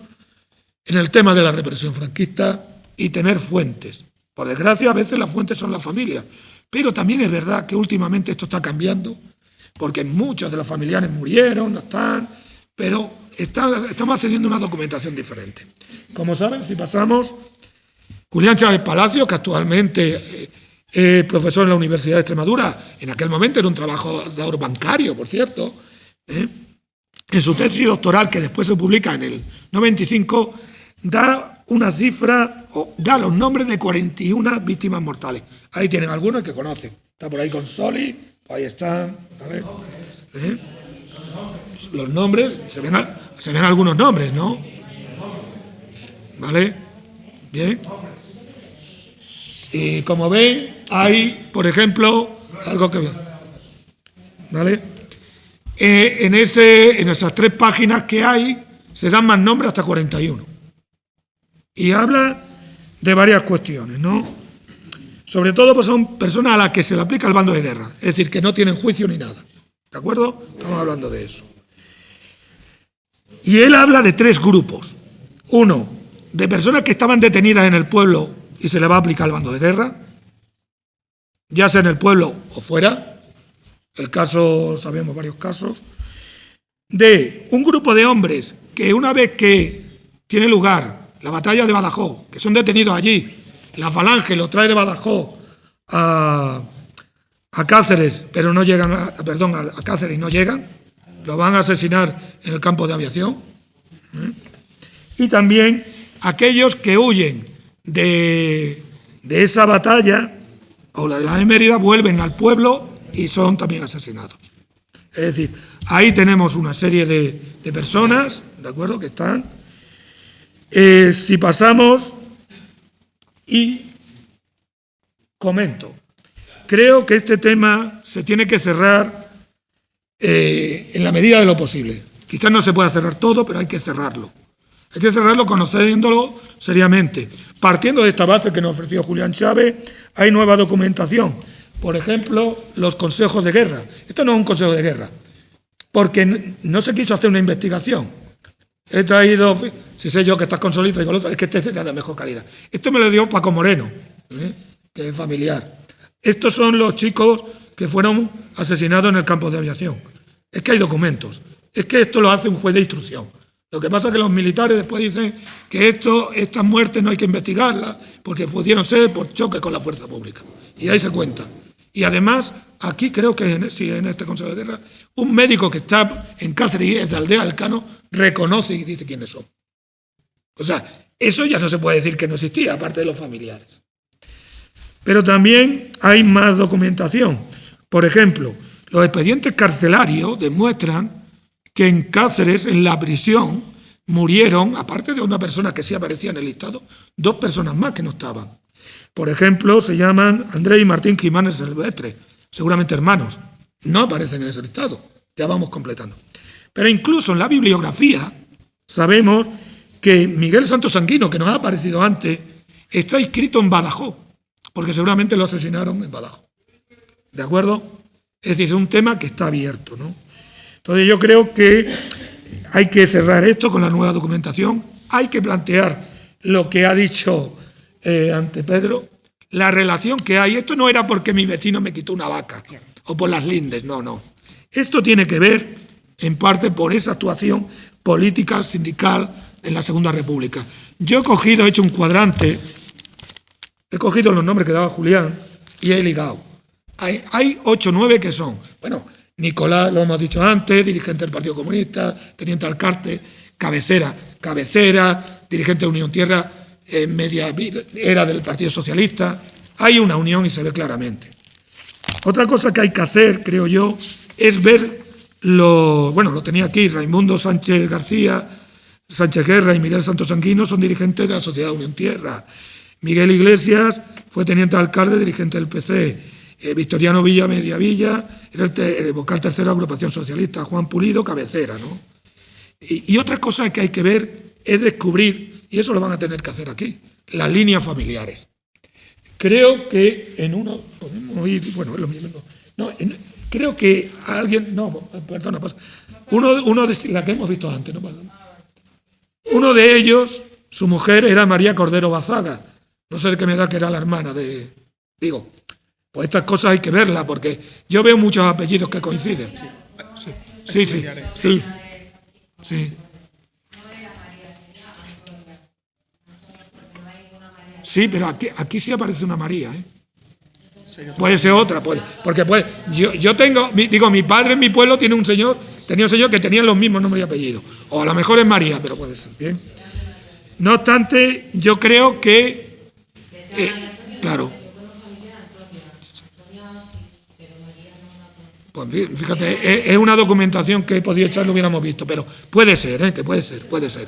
en el tema de la represión franquista y tener fuentes. Por desgracia, a veces las fuentes son las familias, pero también es verdad que últimamente esto está cambiando, porque muchos de los familiares murieron, no están, pero estamos teniendo una documentación diferente. Como saben, si pasamos, Julián Chávez Palacio, que actualmente es profesor en la Universidad de Extremadura, en aquel momento era un trabajador bancario, por cierto, en su tesis doctoral, que después se publica en el 95, da una cifra, o da los nombres de 41 víctimas mortales. Ahí tienen algunos que conocen. Está por ahí con Soli, ahí están, ¿vale? Los nombres, se ven algunos nombres, ¿no? ¿Vale? Bien. Y como ven, hay, por ejemplo, algo que ver. ¿Vale? En esas 3 páginas que hay, se dan más nombres hasta 41. Y habla de varias cuestiones, ¿no? Sobre todo, pues son personas a las que se le aplica el bando de guerra, es decir, que no tienen juicio ni nada. ¿De acuerdo? Estamos hablando de eso. Y él habla de 3 grupos. Uno, de personas que estaban detenidas en el pueblo y se le va a aplicar el bando de guerra, ya sea en el pueblo o fuera. El caso, sabemos varios casos. De un grupo de hombres que una vez que tiene lugar la batalla de Badajoz, que son detenidos allí, la falange los trae de Badajoz a Cáceres, pero no llegan a Cáceres y no llegan, lo van a asesinar en el campo de aviación. Y también aquellos que huyen de esa batalla, o la de la de Mérida, vuelven al pueblo y son también asesinados. Es decir, ahí tenemos una serie de personas, ¿de acuerdo?, que están. Si pasamos y comento, creo que este tema se tiene que cerrar en la medida de lo posible. Quizás no se pueda cerrar todo, pero hay que cerrarlo. Hay que cerrarlo conociéndolo seriamente. Partiendo de esta base que nos ofreció Julián Chávez, hay nueva documentación. Por ejemplo, los consejos de guerra. Esto no es un consejo de guerra, porque no se quiso hacer una investigación. He traído, si sé yo que estás con Solís, traigo el otro, es que este es de mejor calidad. Esto me lo dio Paco Moreno, que es familiar. Estos son los chicos que fueron asesinados en el campo de aviación. Es que hay documentos. Es que esto lo hace un juez de instrucción. Lo que pasa es que los militares después dicen que estas muertes no hay que investigarlas porque pudieron ser por choque con la fuerza pública. Y ahí se cuenta. Y además, aquí creo que en este Consejo de Guerra, un médico que está en Cáceres y es de Aldea Alcano, reconoce y dice quiénes son. O sea, eso ya no se puede decir que no existía, aparte de los familiares. Pero también hay más documentación. Por ejemplo, los expedientes carcelarios demuestran que en Cáceres, en la prisión, murieron, aparte de una persona que sí aparecía en el listado, 2 personas más que no estaban. Por ejemplo, se llaman Andrés y Martín Jiménez Silvestre, seguramente hermanos. No aparecen en ese listado, ya vamos completando. Pero incluso en la bibliografía sabemos que Miguel Santos Sanguino, que nos ha aparecido antes, está inscrito en Badajoz, porque seguramente lo asesinaron en Badajoz. ¿De acuerdo? Es decir, es un tema que está abierto, ¿no? Entonces yo creo que hay que cerrar esto con la nueva documentación, hay que plantear lo que ha dicho ante Pedro la relación que hay. Esto no era porque mi vecino me quitó una vaca o por las lindes, no. Esto tiene que ver, en parte, por esa actuación política, sindical en la Segunda República. Yo he hecho un cuadrante, he cogido los nombres que daba Julián y he ligado. Hay 8 o 9 que son, bueno, Nicolás, lo hemos dicho antes, dirigente del Partido Comunista, teniente alcalde, Cabecera, dirigente de Unión Tierra, media era del Partido Socialista. Hay una unión y se ve claramente. Otra cosa que hay que hacer, creo yo, es ver lo tenía aquí, Raimundo Sánchez Guerra y Miguel Santos Sanguino son dirigentes de la Sociedad Unión Tierra. Miguel Iglesias fue teniente alcalde, dirigente del PC. Victoriano Villa Mediavilla era el vocal tercero de la Agrupación Socialista. Juan Pulido, Cabecera, ¿no? Y otra cosa que hay que ver es descubrir, y eso lo van a tener que hacer aquí, las líneas familiares. Creo que en uno, podemos ir, bueno, es lo mismo, creo que alguien, uno de la que hemos visto antes, ¿no? Uno de ellos, su mujer era María Cordero Bazaga, no sé de qué me da que era la hermana pues estas cosas hay que verlas, porque yo veo muchos apellidos que coinciden. Sí. Sí, pero aquí sí aparece una María, ¿eh? Puede ser otra, porque yo tengo, mi padre en mi pueblo tenía un señor que tenía los mismos nombres y apellidos, o a lo mejor es María, pero puede ser, bien. No obstante, yo creo que, claro, pues fíjate, es una documentación que he podido echar, lo hubiéramos visto, pero puede ser, que puede ser.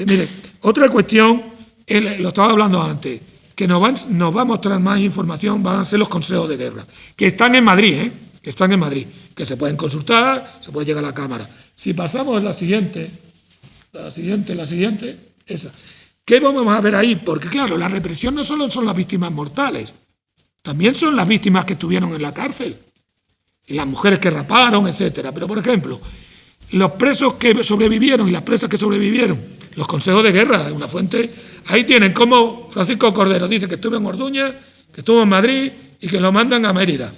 Mire, otra cuestión, lo estaba hablando antes, que nos va a mostrar más información, van a ser los consejos de guerra, que están en Madrid, que se pueden consultar, se puede llegar a la Cámara. Si pasamos a la siguiente, esa. ¿Qué vamos a ver ahí? Porque claro, la represión no solo son las víctimas mortales, también son las víctimas que estuvieron en la cárcel, y las mujeres que raparon, etcétera. Pero, por ejemplo, los presos que sobrevivieron y las presas que sobrevivieron, los consejos de guerra, una fuente, ahí tienen como Francisco Cordero dice que estuvo en Orduña, que estuvo en Madrid y que lo mandan a Mérida,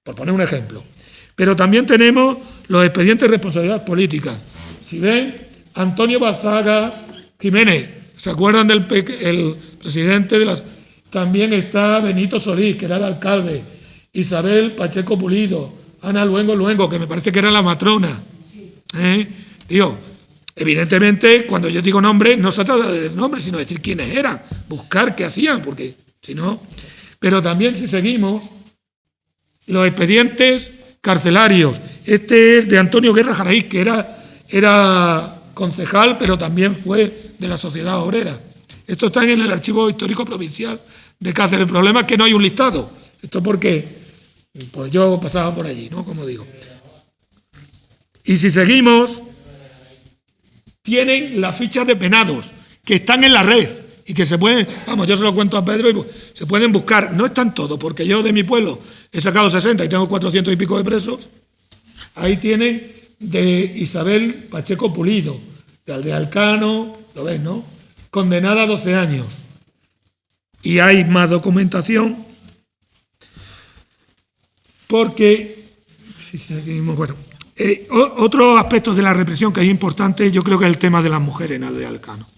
por poner un ejemplo. Pero también tenemos los expedientes de responsabilidad política. Si ven, Antonio Bazaga Jiménez, ¿se acuerdan del el presidente de las? También está Benito Solís, que era el alcalde, Isabel Pacheco Pulido, Ana Luengo, que me parece que era la matrona. Evidentemente, cuando yo digo nombre, no se trata de nombre, sino de decir quiénes eran, buscar qué hacían, porque si no. Pero también, si seguimos, los expedientes carcelarios. Este es de Antonio Guerra Jaraíz, que era concejal, pero también fue de la Sociedad Obrera. Esto está en el Archivo Histórico Provincial de Cáceres. El problema es que no hay un listado. Esto porque pues yo pasaba por allí, ¿no? Como digo. Y si seguimos, tienen las fichas de penados que están en la red y que se pueden, yo se lo cuento a Pedro y se pueden buscar. No están todos, porque yo de mi pueblo he sacado 60 y tengo 400 y pico de presos. Ahí tienen de Isabel Pacheco Pulido, de Aldealcano, lo ves, ¿no? Condenada a 12 años. Y hay más documentación. Porque, si seguimos, otro aspecto de la represión que es importante, yo creo que es el tema de las mujeres en Aldealcano.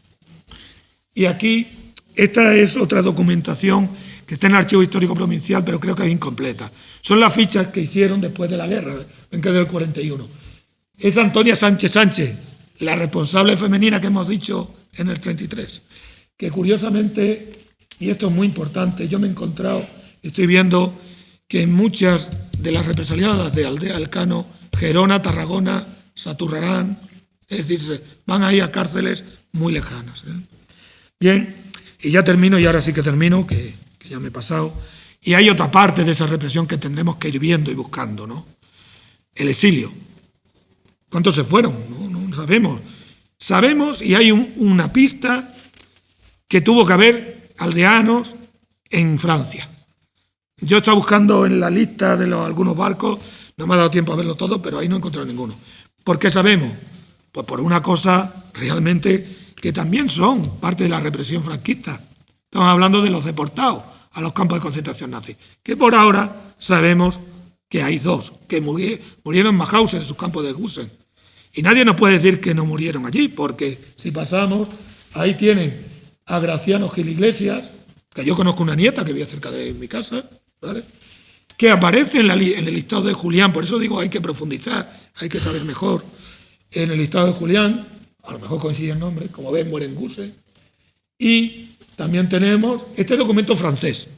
Y aquí, esta es otra documentación que está en el Archivo Histórico Provincial, pero creo que es incompleta. Son las fichas que hicieron después de la guerra, ven que es del 41. Es Antonia Sánchez, la responsable femenina que hemos dicho en el 33, que curiosamente, y esto es muy importante, yo me he encontrado, estoy viendo que en muchas de las represaliadas de Aldealcano, Gerona, Tarragona, Saturrarán, es decir, van ahí a cárceles muy lejanas. Bien, y ya termino, y ahora sí que termino, que ya me he pasado, y hay otra parte de esa represión que tendremos que ir viendo y buscando, ¿no? El exilio. ¿Cuántos se fueron? No sabemos. Sabemos, y hay una pista, que tuvo que haber aldeanos en Francia. Yo estaba buscando en la lista de algunos barcos, no me ha dado tiempo a verlo todo, pero ahí no he encontrado ninguno. ¿Por qué sabemos? Pues por una cosa realmente que también son parte de la represión franquista. Estamos hablando de los deportados a los campos de concentración nazi, que por ahora sabemos que hay 2, que murieron en Mauthausen, en sus campos de Gusen. Y nadie nos puede decir que no murieron allí, porque si pasamos, ahí tienen a Graciano Gil Iglesias, que yo conozco una nieta que vive cerca de mi casa, ¿vale?, que aparece en el listado de Julián. Por eso digo, hay que profundizar, hay que saber mejor. En el listado de Julián, a lo mejor coincide el nombre, como ven, muere en Gusen. Y también tenemos este documento francés,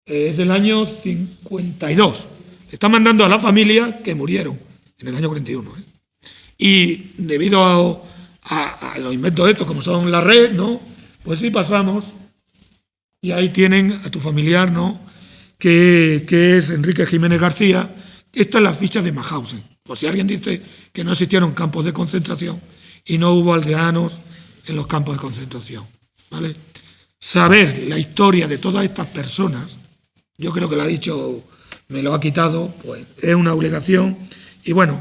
es del año 52. Está mandando a la familia que murieron en el año 41. Y debido a los inventos de estos, como son la red, ¿no?, pues sí pasamos, y ahí tienen a tu familiar, ¿no?, que es Enrique Jiménez García. Esta es la ficha de Mauthausen, por si alguien dice que no existieron campos de concentración y no hubo aldeanos en los campos de concentración, ¿vale? Saber la historia de todas estas personas, yo creo que lo ha dicho, me lo ha quitado, pues es una obligación. Y bueno,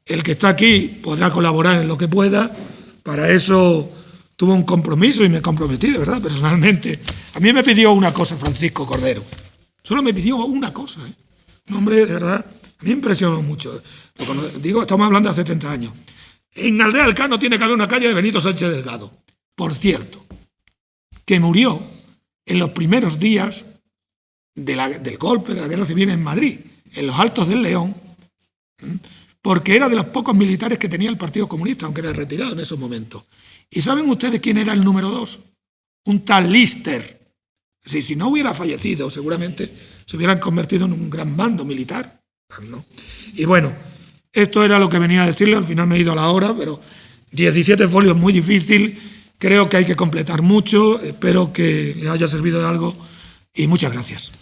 el que está aquí podrá colaborar en lo que pueda. Para eso tuvo un compromiso y me comprometí, de verdad, personalmente. A mí me pidió una cosa Francisco Cordero. Solo me pidió una cosa, ¿eh? Un hombre, de verdad, a mí me impresionó mucho. Digo, estamos hablando de hace 30 años. En Aldea del Cano tiene que haber una calle de Benito Sánchez Delgado. Por cierto, que murió en los primeros días del golpe de la Guerra Civil en Madrid, en los Altos del León, porque era de los pocos militares que tenía el Partido Comunista, aunque era retirado en esos momentos. ¿Y saben ustedes quién era el número 2? Un tal Lister. Si no hubiera fallecido, seguramente se hubieran convertido en un gran mando militar, ¿no? Y bueno, esto era lo que venía a decirle. Al final me he ido a la hora, pero 17 folios muy difícil. Creo que hay que completar mucho. Espero que les haya servido de algo y muchas gracias.